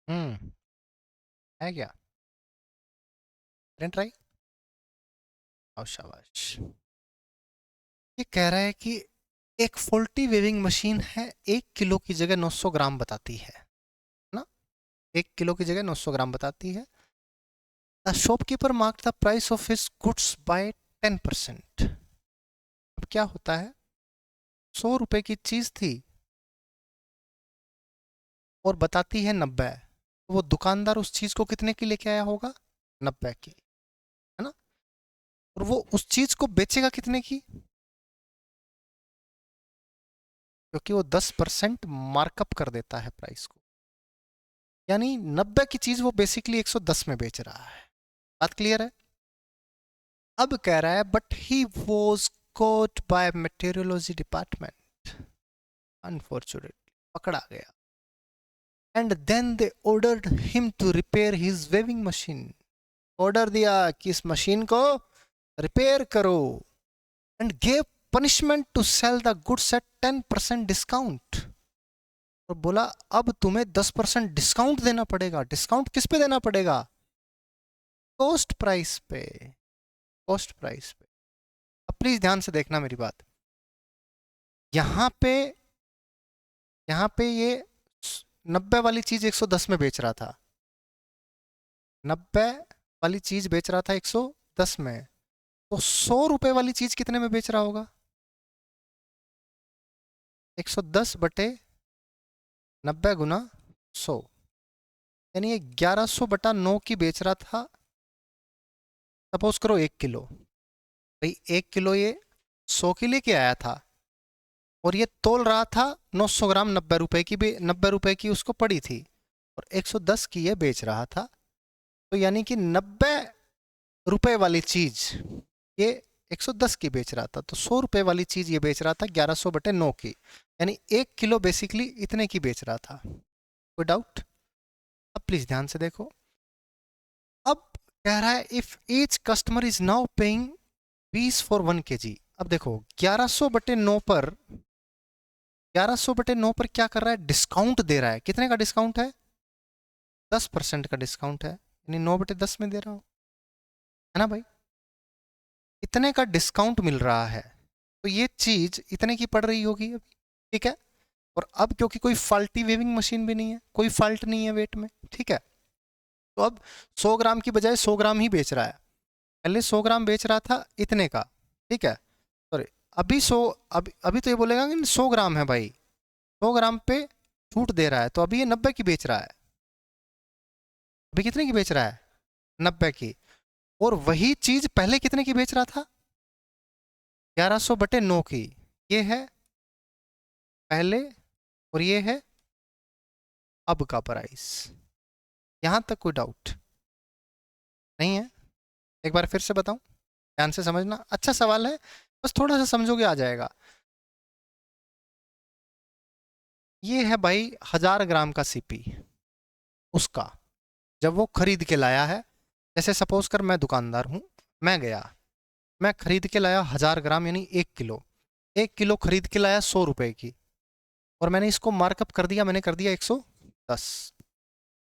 A: है क्या? ट्राई। आओ शाबाश। ये कह रहा है कि एक फॉल्टी वेविंग मशीन है, 1 किलो की जगह 900 ग्राम बताती है ना? 1 किलो की जगह 900 ग्राम बताती है। The shopkeeper mark the price of his goods by 10%। अब क्या होता है, 100 रुपए की चीज थी और बताती है 90, तो वो दुकानदार उस चीज को कितने की लेके आया होगा? 90 की, है ना? और वो उस चीज को बेचेगा कितने की? क्योंकि वो 10% मार्कअप कर देता है प्राइस को, यानी 90 की चीज वो बेसिकली 110 में बेच रहा है। बात क्लियर है? अब कह रहा है but he was caught by meteorology department, unfortunately पकड़ा गया, and then they ordered him to repair his weaving machine. Order दिया कि इस मशीन को रिपेयर करो, and gave punishment to sell the goods at 10% discount. और बोला अब तुम्हें 10% डिस्काउंट देना पड़ेगा। डिस्काउंट किस पे देना पड़ेगा? कॉस्ट प्राइस पे। कॉस्ट प्राइस पे। अब प्लीज ध्यान से देखना मेरी बात। यहां पे ये 90 वाली चीज 110 में बेच रहा था, 90 वाली चीज बेच रहा था 110 में, तो 100 रुपए वाली चीज कितने में बेच रहा होगा? 110 बटे 90 गुना 100, यानी ये 1100/9 की बेच रहा था। सपोज करो 1 किलो, भाई 1 किलो ये 100 की लेके आया था और ये तोल रहा था 900 ग्राम, 90 रुपए की, 90 रुपए की उसको पड़ी थी, और 110 की ये बेच रहा था। तो यानी कि 90 रुपए वाली चीज ये 110 की बेच रहा था, तो 100 रुपए वाली चीज ये बेच रहा था 1100/9 की, यानी 1 किलो बेसिकली इतने की बेच रहा था। कोई डाउट? अब प्लीज ध्यान से देखो। अब कह रहा है if each customer is now paying 20 for 1 kg। अब देखो 1100/9 पर, 1100/9 पर क्या कर रहा है? डिस्काउंट दे रहा है। कितने का डिस्काउंट है? 10% का डिस्काउंट है, यानी 9/10 में दे रहा हूं, है ना भाई? इतने का डिस्काउंट मिल रहा है, तो ये चीज इतने की पड़ रही होगी अभी, ठीक है? और अब क्योंकि कोई फाल्टी वेविंग मशीन भी नहीं है, कोई फाल्ट नहीं है वेट में, ठीक है? तो अब 100 ग्राम की बजाय 100 ग्राम ही बेच रहा है। पहले 100 ग्राम बेच रहा था इतने का, ठीक है? सॉरी, अभी 100, अभी तो ये बोलेगा कि 100 ग्राम है भाई, 100 ग्राम पे छूट दे रहा है, तो अभी ये 90 की बेच रहा है। अभी कितने की बेच रहा है? 90 की। और वही चीज पहले कितने की बेच रहा था? 1100/9 की। ये है पहले और ये है अब का प्राइस। यहां तक कोई डाउट नहीं है? एक बार फिर से बताऊं, ध्यान से समझना, अच्छा सवाल है, बस थोड़ा सा समझोगे आ जाएगा। ये है भाई 1000 ग्राम का सीपी, उसका जब वो खरीद के लाया है, जैसे सपोज कर मैं दुकानदार हूं, मैं गया, मैं खरीद के लाया 1000 ग्राम यानी 1 किलो, 1 किलो खरीद के लाया 100 रुपए की, और मैंने इसको मार्कअप कर दिया, मैंने कर दिया 110।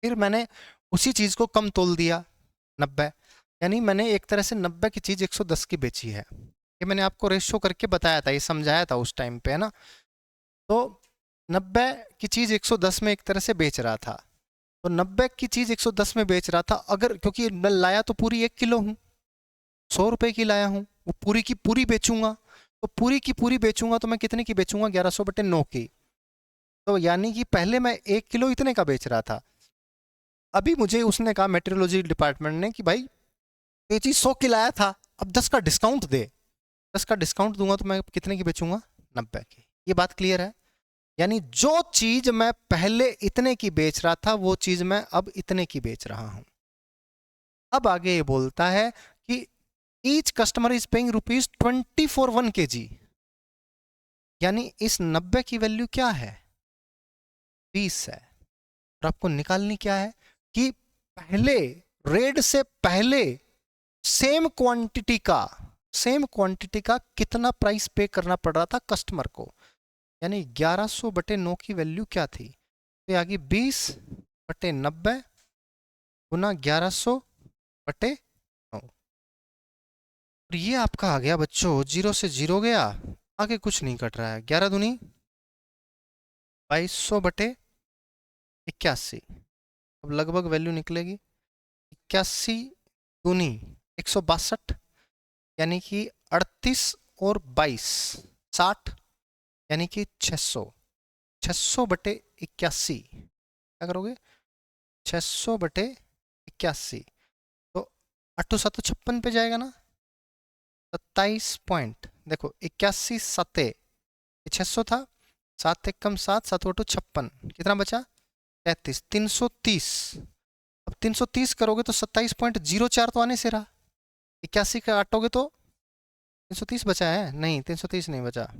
A: फिर मैंने उसी चीज को कम तोल दिया 90, यानी मैंने एक तरह से 90 की चीज 110 की बेची है। ये मैंने आपको रेशो करके बताया था, ये समझाया था उस टाइम पे, है ना? तो 90 की चीज 110 में एक तरह से बेच रहा था, तो 90 की चीज 110 में बेच रहा था। अगर, क्योंकि मैं लाया तो पूरी 1 किलो हूं, 100 रुपए की लाया हूं, वो पूरी की पूरी बेचूंगा, तो पूरी की पूरी बेचूंगा तो मैं कितने की बेचूंगा? 1100/9 की। तो यानी कि पहले मैं 1 किलो इतने का बेच रहा था, अभी मुझे उसने कहा मेट्रोलॉजी डिपार्टमेंट ने कि भाई ये चीज 100 की लाया था, अब 10 का डिस्काउंट दे। 10 का डिस्काउंट दूंगा तो मैं कितने की बेचूंगा? 90 की। ये बात क्लियर है? यानी जो चीज मैं पहले इतने की बेच रहा था वो चीज मैं अब इतने की बेच रहा हूं। अब आगे ये बोलता है कि each customer is paying ₹20 for 1 kg, यानी इस 90 की वैल्यू क्या है? 20 है। और आपको निकालनी क्या है कि पहले, रेड से पहले सेम क्वांटिटी का कितना प्राइस पे करना पड़ रहा था कस्टमर को, यानी 1100/9 की वैल्यू क्या थी? तो आ गई 20 बटे 90 गुना 1100 बटे 9। और ये आपका आ गया बच्चों, 0 से 0 गया, आगे कुछ नहीं कट रहा है। 11 दूनी 2200 बटे 81। अब लगभग वैल्यू निकलेगी 81 दूनी 162, यानी कि 38 और 22 60, यानी कि 600। 600 बटे 81 क्या करोगे, 600 बटे 81 तो 8 7 56 पे जाएगा ना, 27 पॉइंट। देखो 81 सते 600 था, 7 एक कम 7, 7 बटू 56, कितना बचा 33, 330। अब 330 करोगे तो 27.04 तो आने से रहा, 81 का काटोगे तो 330 बचा है, नहीं 330 नहीं बचा,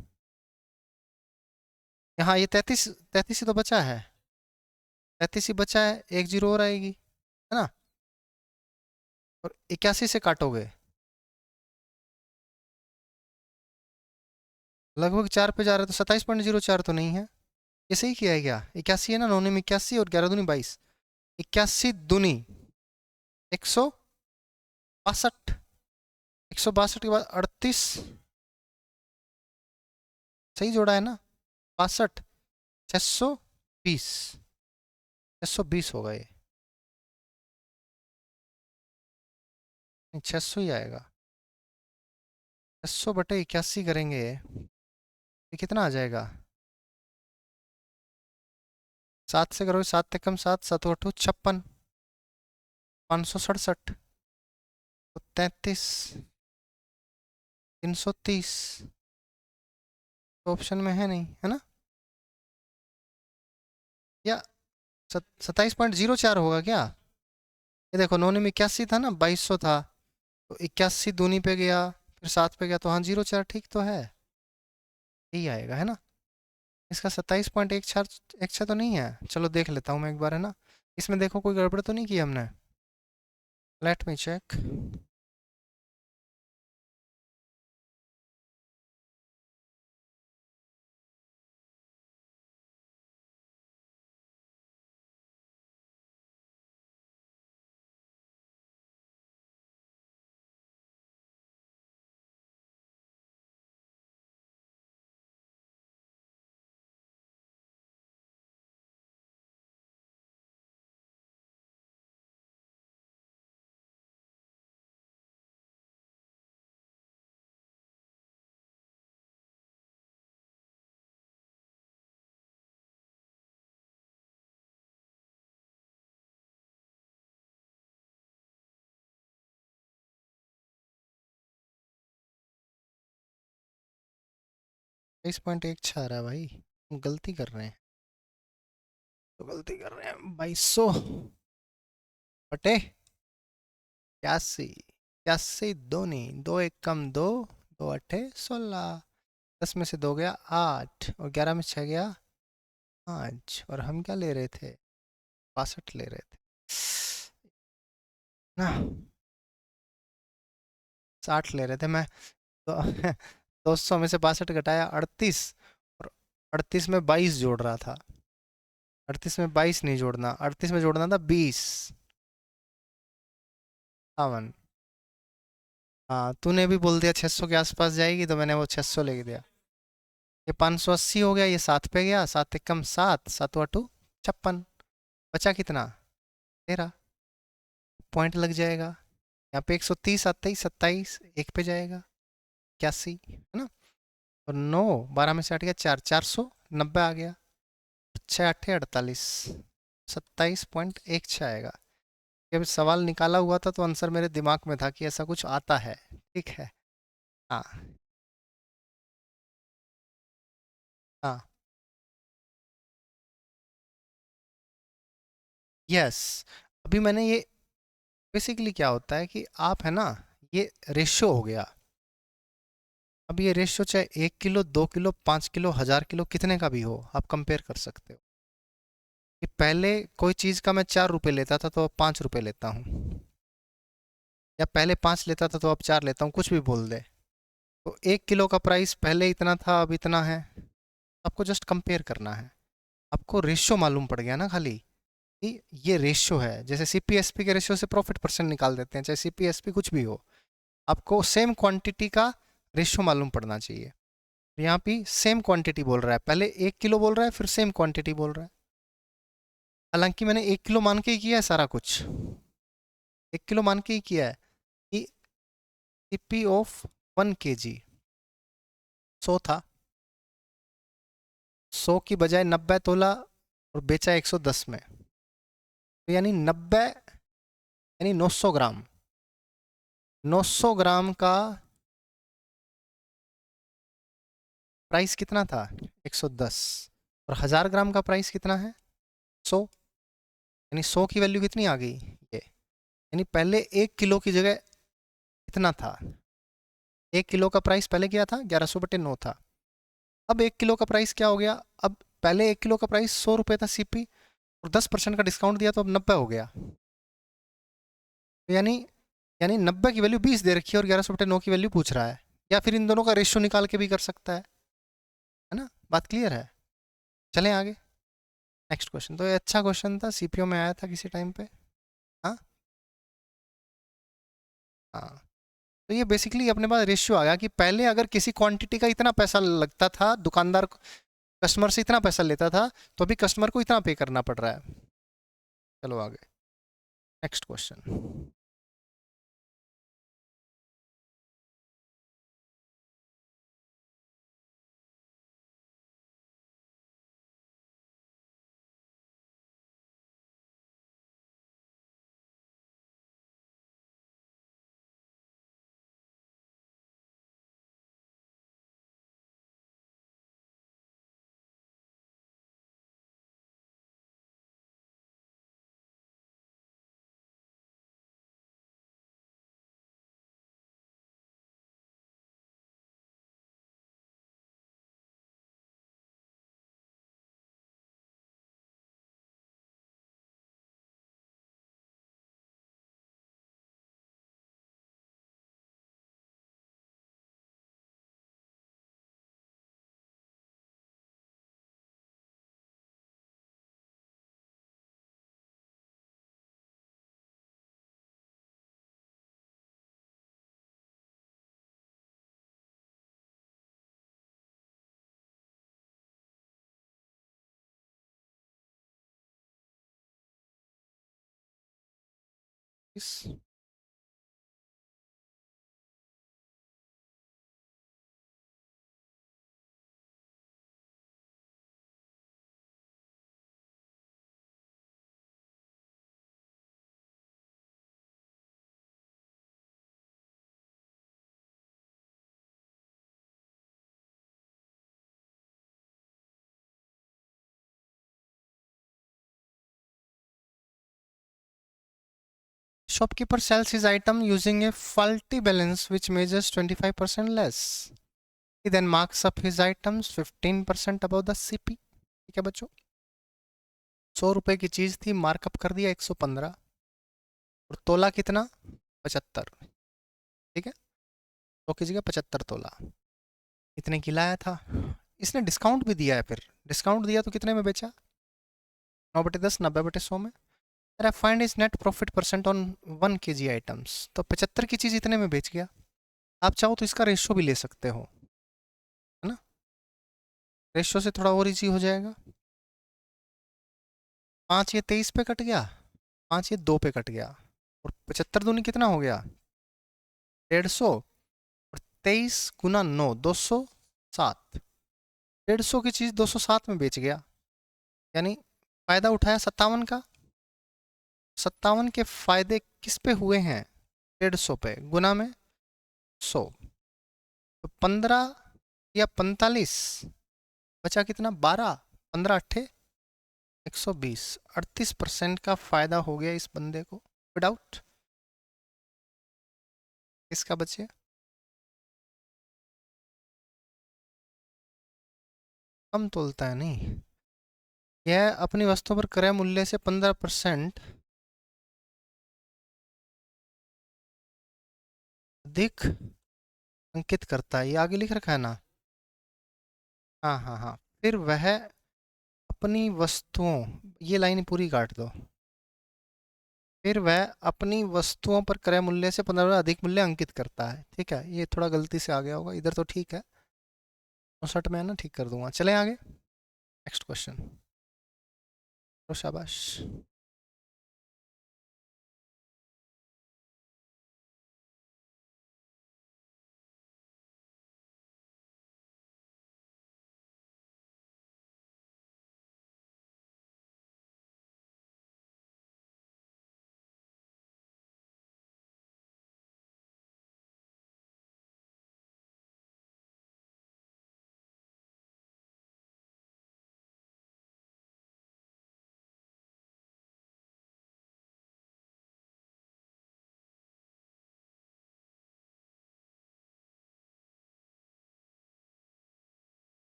A: यहाँ ये 33 33 ही तो बचा है, 33 ही बचा है, एक जीरो और आएगी है ना। और 81 से काटोगे लगभग 4 पे जा रहा है, तो 27.04 तो नहीं है, ये सही किया है क्या, 81 है ना, 9 में 81 और 11 दूनी 22, 81 दूनी 162, 162 के बाद 38, सही जोड़ा है ना, 62, 620, 620 होगा ये, 600 ही आएगा। 600 बटे 81 करेंगे ये कितना आ जाएगा, 7 से करोगे, 7 से कम 7, 7 अठू 56, 567 तो 33, 330 तो ऑप्शन में है नहीं है ना, या 27.04 होगा क्या, ये देखो 9 में 81 था ना, 2200 था, तो 81 दूनी पे गया, फिर 7 पे गया, तो हाँ 04 ठीक तो है, यही आएगा है ना। इसका 27.14 तो नहीं है, चलो देख लेता हूँ मैं एक बार है ना, इसमें देखो कोई गड़बड़ तो नहीं की हमने, लेट मी चेक। 23.16 आ रहा है भाई, गलती कर रहे हैं, तो गलती कर रहे हैं, 2200 बटे 81, 81 दो नहीं, दो एक कम दो, दो अठे 16, 10 में से 2 गया 8 और 11 में 6 गया 5, और हम क्या ले रहे थे, 62 ले रहे थे ना, 60 ले रहे थे मैं, तो 200 में से 62 घटाया 38, और 38 में 22 जोड़ रहा था, 38 में 22 नहीं जोड़ना, 38 में जोड़ना था 20 51। हाँ तूने भी बोल दिया 600 के आसपास जाएगी, तो मैंने वो 600 ले दिया, ये 580 हो गया, ये 7 पे गया, 7 एक कम 7, 7 अठू 56, बचा कितना 13, पॉइंट लग जाएगा, यहाँ पे 130 आता ही 27 एक पे जाएगा 81 है ना, और 9 12 में से 8 गया 4, 490 आ गया, 6 8 48, 27.16 आएगा। जब सवाल निकाला हुआ था तो आंसर मेरे दिमाग में था कि ऐसा कुछ आता है, ठीक है। हाँ हाँ यस, अभी मैंने ये बेसिकली क्या होता है कि आप है ना, ये रेशियो हो गया, अब ये रेशियो चाहे 1 किलो 2 किलो 5 किलो 1000 किलो कितने का भी हो, आप कंपेयर कर सकते हो कि पहले कोई चीज़ का मैं 4 रुपये लेता था तो अब 5 रुपये लेता हूँ, या पहले 5 लेता था तो अब 4 लेता हूँ, कुछ भी बोल दे, तो 1 किलो का प्राइस पहले इतना था अब इतना है, आपको जस्ट कंपेयर करना है, आपको रेशियो मालूम पड़ गया ना खाली, कि ये रेशियो है, जैसे सीपीएसपी के रेशियो से प्रॉफिट परसेंट निकाल देते हैं, चाहे सीपीएसपी कुछ भी हो, आपको सेम क्वांटिटी का रेशियो मालूम पड़ना चाहिए। यहाँ पे सेम क्वांटिटी बोल रहा है, पहले 1 किलो बोल रहा है, फिर सेम क्वांटिटी बोल रहा है। हालांकि मैंने 1 किलो मान के ही किया है सारा कुछ, 1 किलो मान के ही किया है कि सीपी ऑफ 1 kg 100 था, 100 की बजाय 90 तोला और बेचा 110 में, तो यानी 90 यानी 900 ग्राम, 900 ग्राम का प्राइस कितना था 110, और 1000 ग्राम का प्राइस कितना है 100, यानी 100 की वैल्यू कितनी आ गई ये, यानी पहले 1 किलो की जगह कितना था, 1 किलो का प्राइस पहले क्या था 1100/9 था, अब 1 किलो का प्राइस क्या हो गया, अब पहले 1 किलो का प्राइस 100 रुपये था सीपी, और 10% का डिस्काउंट दिया तो अब 90 हो गया, तो यानी यानी 90 की वैल्यू 20 दे रखी है और 1100/9 की वैल्यू पूछ रहा है, या फिर इन दोनों का रेशियो निकाल के भी कर सकता है ना, बात क्लियर है। चलें आगे, नेक्स्ट क्वेश्चन, तो ये अच्छा क्वेश्चन था, सीपीओ में आया था किसी टाइम पे। हाँ हाँ, तो ये बेसिकली अपने पास रेशियो आ गया कि पहले अगर किसी क्वांटिटी का इतना पैसा लगता था, दुकानदार कस्टमर से इतना पैसा लेता था, तो अभी कस्टमर को इतना पे करना पड़ रहा है। चलो आगे, नेक्स्ट क्वेश्चन। इस shopkeeper sells his item using a faulty balance which measures 25% less. He then marks up his items 15% above the CP. ठीक है बच्चों, 100 रुपए की चीज थी, मार्कअप कर दिया 115, और तोला कितना 75, ठीक है, 100 की जगह 75 तोला, इतने की लाया था। इसने डिस्काउंट भी दिया है, फिर डिस्काउंट दिया तो कितने में बेचा 9/10, 90/100 में। अरे find is net profit percent on 1 kg items, तो 75 की चीज़ इतने में बेच गया। आप चाहो तो इसका रेशियो भी ले सकते हो, है ना, रेशियो से थोड़ा और इजी हो जाएगा। 5 ये 23 पे कट गया, 5 ये 2 पे कट गया, और 75 दूनी कितना हो गया 150, और 23 × 9 207, 150 की चीज़ 207 में बेच गया, यानी फ़ायदा उठाया 57 का। 57 के फायदे किस पे हुए हैं 150 पे, गुना में 100, तो 15 या 45, बचा कितना 12, 15 अट्ठे 120, 38% का फायदा हो गया इस बंदे को विदाउट। इसका बचे कम तोलता है नहीं, यह अपनी वस्तु पर क्रय मूल्य से 15% अधिक अंकित करता है, ये आगे लिख रखा है ना। हाँ हाँ हाँ, फिर वह अपनी वस्तुओं, ये लाइन पूरी काट दो, फिर वह अपनी वस्तुओं पर क्रय मूल्य से 15 अधिक मूल्य अंकित करता है। ठीक है, ये थोड़ा गलती से आ गया होगा, इधर तो ठीक है, 59 में है ना, ठीक कर दूंगा। चलें आगे, नेक्स्ट क्वेश्चन। तो शाबाश।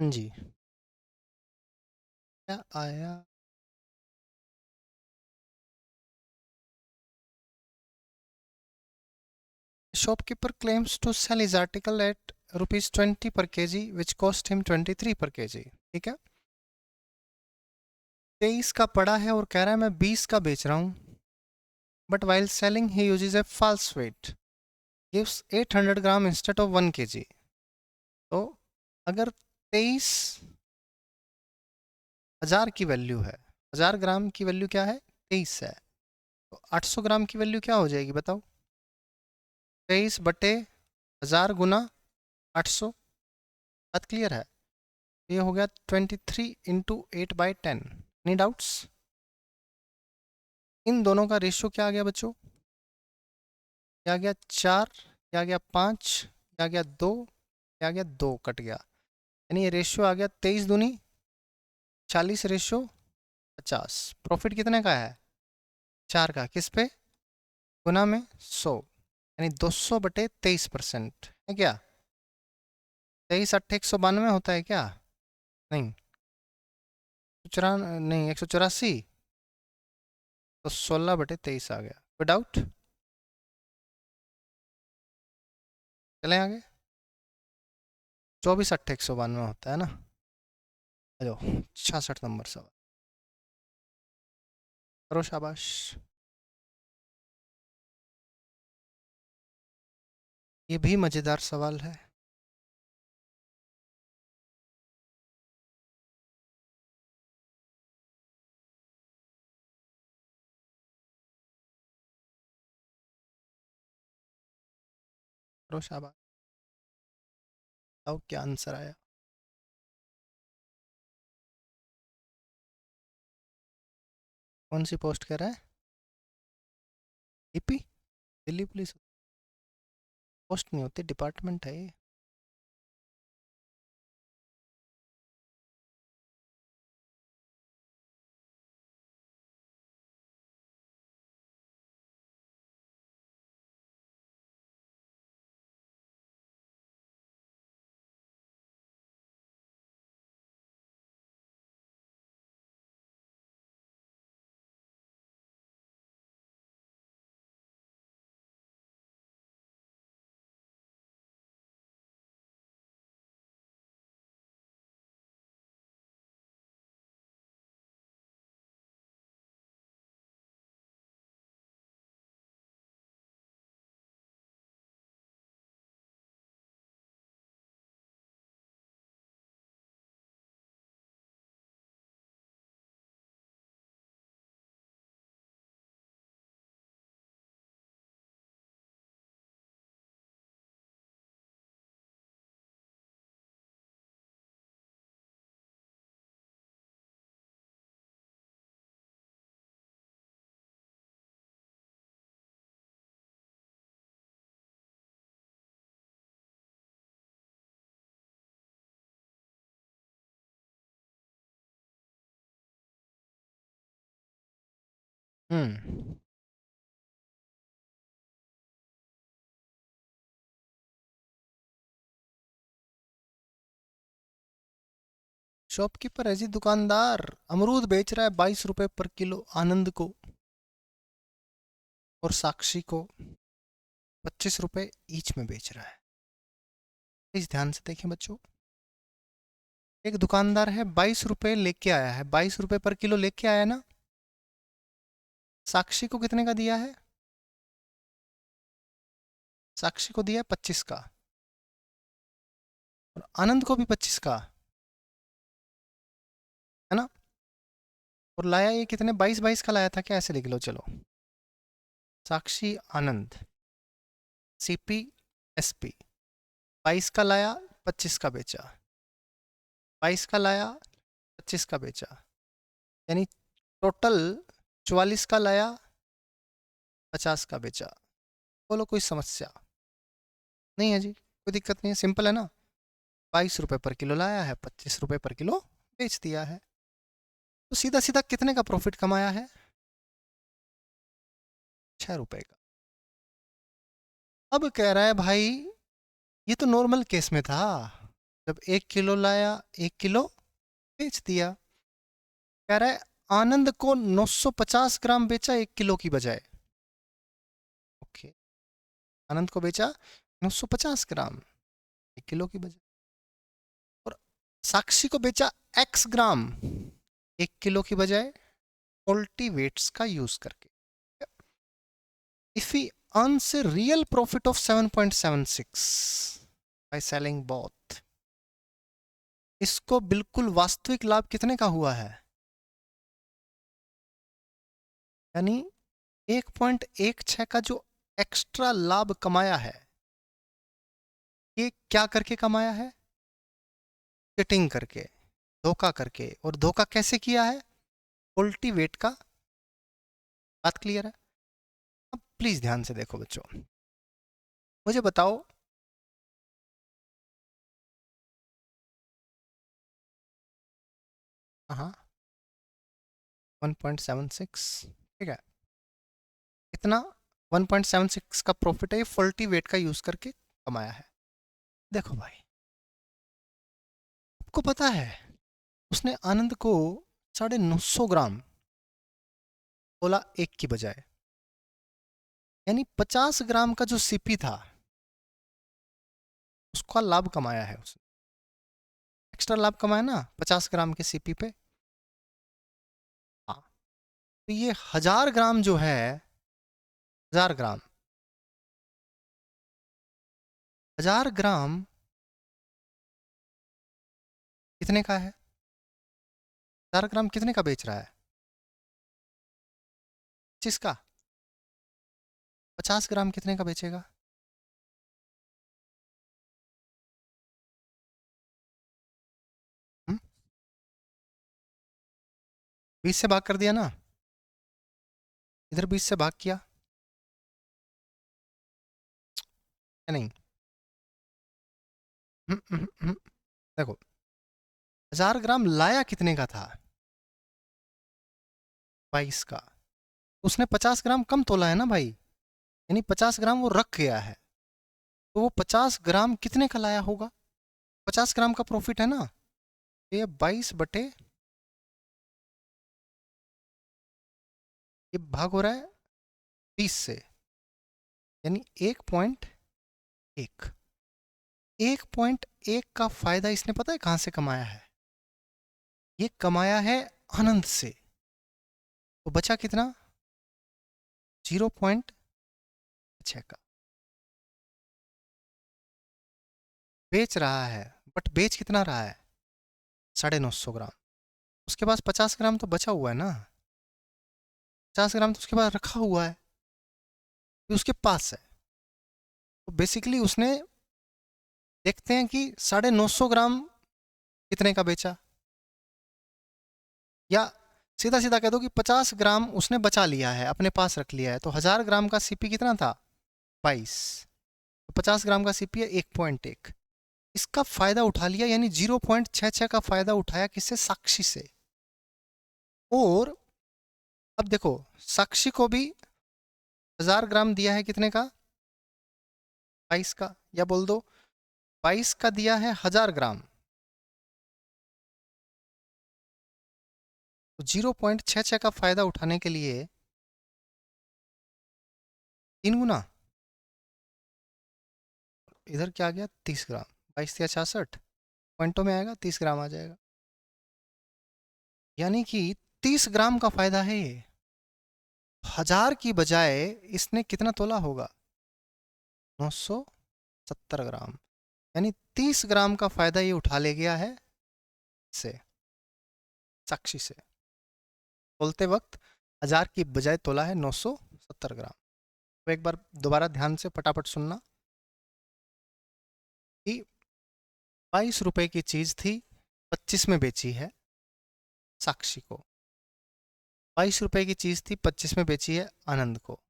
A: हाँ जी, क्या आया? Shopkeeper claims to sell his article at rupees 20 per kg which cost him 23 per kg। ठीक है, 23 का पड़ा है और कह रहा है मैं 20 का बेच रहा हूँ, but while selling he uses a false weight, gives 800 gram instead of 1 kg। तो अगर 23,000 की वैल्यू है, 1000 ग्राम की वैल्यू क्या है, 23 है, तो 800 ग्राम की वैल्यू क्या हो जाएगी बताओ? 23 बटे 1000 गुना 800। बात क्लियर है? ये हो गया 23 इंटू 8/10। Any doubts? इन दोनों का रेशियो क्या आ गया बच्चों? क्या आ गया? 4, क्या आ गया? 5, क्या आ गया? 2, क्या आ गया? 2 कट गया, यानी ये रेशियो आ गया 23 दूनी 40 रेशियो 50। प्रॉफिट कितने का है? 4 का। किस पे? गुना में 100, यानी 200 बटे 23% है क्या? 23 8 192 होता है क्या? नहीं, चौरा नहीं, 184, तो 16 बटे 23 आ गया। कोई डाउट? चलें आगे। 24 8 192 होता है ना। हेलो, 66 नंबर सवाल करो, शाबाश। ये भी मज़ेदार सवाल है। करो, शाबाश। बताओ क्या आंसर आया? कौन सी पोस्ट कह रहा है? डीपी? दिल्ली पुलिस? पोस्ट नहीं होती, डिपार्टमेंट है ये। हम्म। शॉपकीपर है जी, दुकानदार अमरूद बेच रहा है 22 रुपए पर किलो आनंद को, और साक्षी को 25 रुपए ईच में बेच रहा है। प्लीज ध्यान से देखें बच्चों। एक दुकानदार है 22 रुपए लेके आया है, 22 रुपए पर किलो लेके आया ना। साक्षी को कितने का दिया है? साक्षी को दिया है 25 का, और आनंद को भी 25 का, है ना। और लाया ये कितने, 22 का लाया था क्या, ऐसे लिख लो चलो। साक्षी आनंद सीपी एसपी, 22 का लाया 25 का बेचा, 22 का लाया 25 का बेचा, यानी टोटल 44 का लाया 50 का बेचा। बोलो कोई समस्या? नहीं है जी, कोई दिक्कत नहीं है, सिंपल है ना। 22 रुपए पर किलो लाया है, 25 रुपए पर किलो बेच दिया है, तो सीधा सीधा कितने का प्रॉफिट कमाया है? 6 रुपए का। अब कह रहा है भाई ये तो नॉर्मल केस में था, जब 1 किलो लाया 1 किलो बेच दिया। कह रहा है आनंद को 950 ग्राम बेचा 1 किलो की बजाय। ओके, आनंद को बेचा 950 ग्राम 1 किलो की बजाय, और साक्षी को बेचा x ग्राम 1 किलो की बजाय, कल्टीवेट्स का यूज करके। If he earns a real profit of 7.76 by selling both, इसको बिल्कुल वास्तविक लाभ कितने का हुआ है? यानी 1.16 का जो एक्स्ट्रा लाभ कमाया है, ये क्या करके कमाया है? चिटिंग करके, धोखा करके। और धोखा कैसे किया है? कल्टीवेट का। बात क्लियर है? अब प्लीज ध्यान से देखो बच्चों, मुझे बताओ हाँ 1.76, ठीक है, इतना 1.76 का प्रॉफिट है, ये फॉल्टी वेट का यूज करके कमाया है। देखो भाई, आपको पता है उसने आनंद को 950 ग्राम बोला 1 की बजाय, यानी 50 ग्राम का जो सीपी था उसका लाभ कमाया है उसने, एक्स्ट्रा लाभ कमाया ना 50 ग्राम के सीपी पे। हाँ, तो ये 1000 ग्राम जो है, 1000 ग्राम, 1000 ग्राम कितने का है? 1000 ग्राम कितने का बेच रहा है? 25 का। 50 ग्राम कितने का बेचेगा? हुँ? 20 से भाग कर दिया ना, इधर 20 से भाग किया या नहीं? देखो 1000 ग्राम लाया कितने का था? 22 का। उसने 50 ग्राम कम तोला है ना भाई, यानी 50 ग्राम वो रख गया है, तो वो 50 ग्राम कितने का लाया होगा? 50 ग्राम का प्रॉफिट है ना, ये 22 बटे, ये भाग हो रहा है 20 से, यानी 1.1। 1.1 का फायदा इसने पता है कहां से कमाया है? ये कमाया है आनंद से। तो बचा कितना? 0.6 का बेच रहा है, बट बेच कितना रहा है? 950 ग्राम। उसके पास 50 ग्राम तो बचा हुआ है ना, 50 ग्राम तो उसके पास रखा हुआ है, ये उसके पास है। तो बेसिकली उसने, देखते हैं कि 950 ग्राम कितने का बेचा, या सीधा सीधा कह दो कि 50 ग्राम उसने बचा लिया है, अपने पास रख लिया है। तो 1000 ग्राम का सीपी कितना था? 22। तो 50 ग्राम का सीपी है 1.1, इसका फायदा उठा लिया, यानी 0.66 का फायदा उठाया किससे? साक्षी से। और अब देखो, साक्षी को भी 1000 ग्राम दिया है कितने का? 22 का, या बोल दो 22 का दिया है 1000 ग्राम, तो 0.66 का फायदा उठाने के लिए 3 गुना, इधर क्या आ गया 30 ग्राम, 22 या 66 पॉइंटों में आएगा, 30 ग्राम आ जाएगा। यानी कि 30 ग्राम का फायदा है ये। 1000 की बजाय इसने कितना तोला होगा, 970 ग्राम। यानी 30 ग्राम का फायदा ये उठा ले गया है से, साक्षी से। बोलते वक्त 1000 की बजाय तोला है 970 ग्राम। तो एक बार दोबारा ध्यान से फटाफट सुनना कि 22 रुपए की चीज थी, 25 में बेची है साक्षी को। 22 रुपए की चीज थी, 25 में बेची है आनंद को।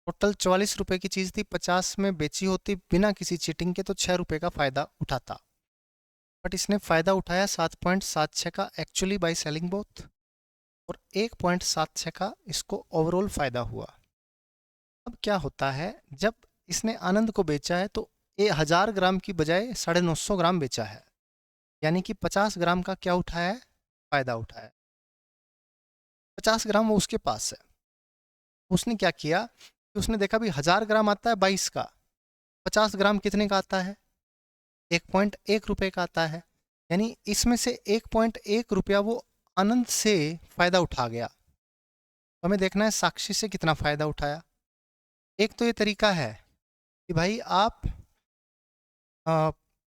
A: टोटल 44 रुपए की चीज थी, 50 में बेची होती बिना किसी चीटिंग के तो 6 रुपए का फायदा उठाता। बट इसने फायदा उठाया 7.76 का एक्चुअली बाय सेलिंग बोथ, और 1.76 का इसको ओवरऑल फायदा हुआ। अब क्या होता है, जब इसने आनंद को बेचा है तो 1000 ग्राम की बजाय 950 ग्राम बेचा है, यानी कि 50 ग्राम का क्या उठाया है, फायदा उठाया। 50 ग्राम वो उसके पास है। उसने क्या किया कि उसने देखा भी 1000 ग्राम आता है 22 का, 50 ग्राम कितने का आता है, 1.1 रुपए का आता है। यानी इसमें से 1.1 रुपया वो आनंद से फायदा उठा गया। तो हमें देखना है साक्षी से कितना फायदा उठाया। एक तो ये तरीका है कि भाई आप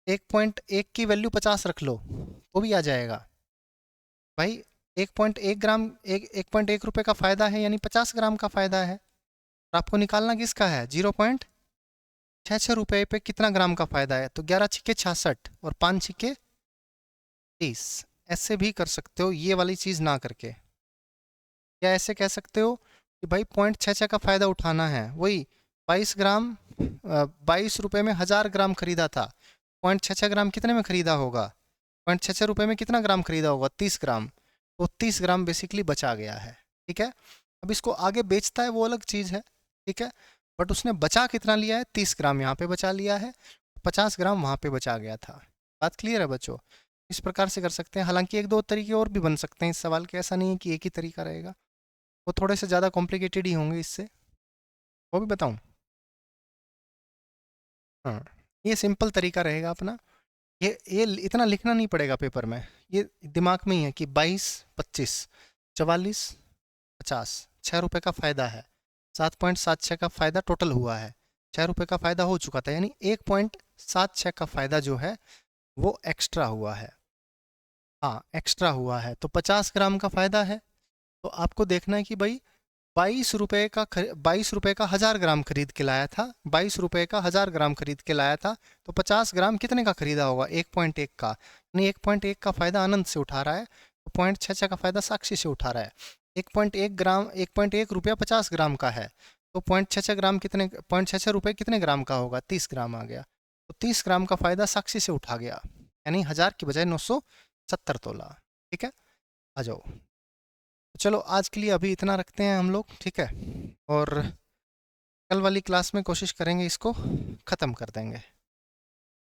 A: 1.1 की वैल्यू 50 रख लो तो भी आ जाएगा। भाई 1.1 ग्राम, 1.1 रुपए का फायदा है, यानी 50 ग्राम का फायदा है। और आपको निकालना किसका है, 0.66 रुपए पे कितना ग्राम का फायदा है। तो 11 छिके 66 और 5 छिके 30। ऐसे भी कर सकते हो ये वाली चीज ना करके, या ऐसे कह सकते हो कि भाई 0.66 का फायदा उठाना है। वही 22 ग्राम, 22 रुपए में 1000 ग्राम खरीदा था, 0.66 ग्राम कितने में खरीदा होगा, 0.66 रुपए में कितना ग्राम खरीदा होगा, 30 ग्राम। तो 30 ग्राम बेसिकली बचा गया है। ठीक है, अब इसको आगे बेचता है वो अलग चीज़ है। ठीक है, बट उसने बचा कितना लिया है, 30 ग्राम यहाँ पे बचा लिया है, 50 ग्राम वहाँ पे बचा गया था। बात क्लियर है बच्चों। इस प्रकार से कर सकते हैं। हालांकि एक दो तरीके और भी बन सकते हैं इस सवाल के, ऐसा नहीं है कि एक ही तरीका रहेगा, वो थोड़े से ज़्यादा कॉम्प्लिकेटेड ही होंगे इससे, वो भी बताऊँ। हाँ, ये सिंपल तरीका रहेगा अपना। ये इतना लिखना नहीं पड़ेगा पेपर में, ये दिमाग में ही है कि 22, 25, 44, 50, 6 रुपये का फ़ायदा है, 7.76 का फ़ायदा टोटल हुआ है, 6 रुपये का फ़ायदा हो चुका था, यानी 1.76 का फ़ायदा जो है वो एक्स्ट्रा हुआ है। हाँ, एक्स्ट्रा हुआ है, तो 50 ग्राम का फ़ायदा है। तो आपको देखना है कि भाई 22 रुपये का 1000 ग्राम खरीद के लाया था, 22 रुपये का 1000 ग्राम खरीद के लाया था, तो 50 ग्राम कितने का खरीदा होगा, 1.1 का। यानी 1.1 का फायदा आनंद से उठा रहा है, तो 0.66 का फायदा साक्षी से उठा रहा है। 1.1 ग्राम, 1.1 रुपया 50 ग्राम का है, तो 0.66 ग्राम कितने, 0.66 रुपये कितने ग्राम का होगा, 30 ग्राम आ गया। तो 30 ग्राम का फायदा साक्षी से उठा गया, यानी 1000 की बजाय 970 तोला। ठीक है, आ जाओ। चलो आज के लिए अभी इतना रखते हैं हम लोग, ठीक है, और कल वाली क्लास में कोशिश करेंगे इसको ख़त्म कर देंगे।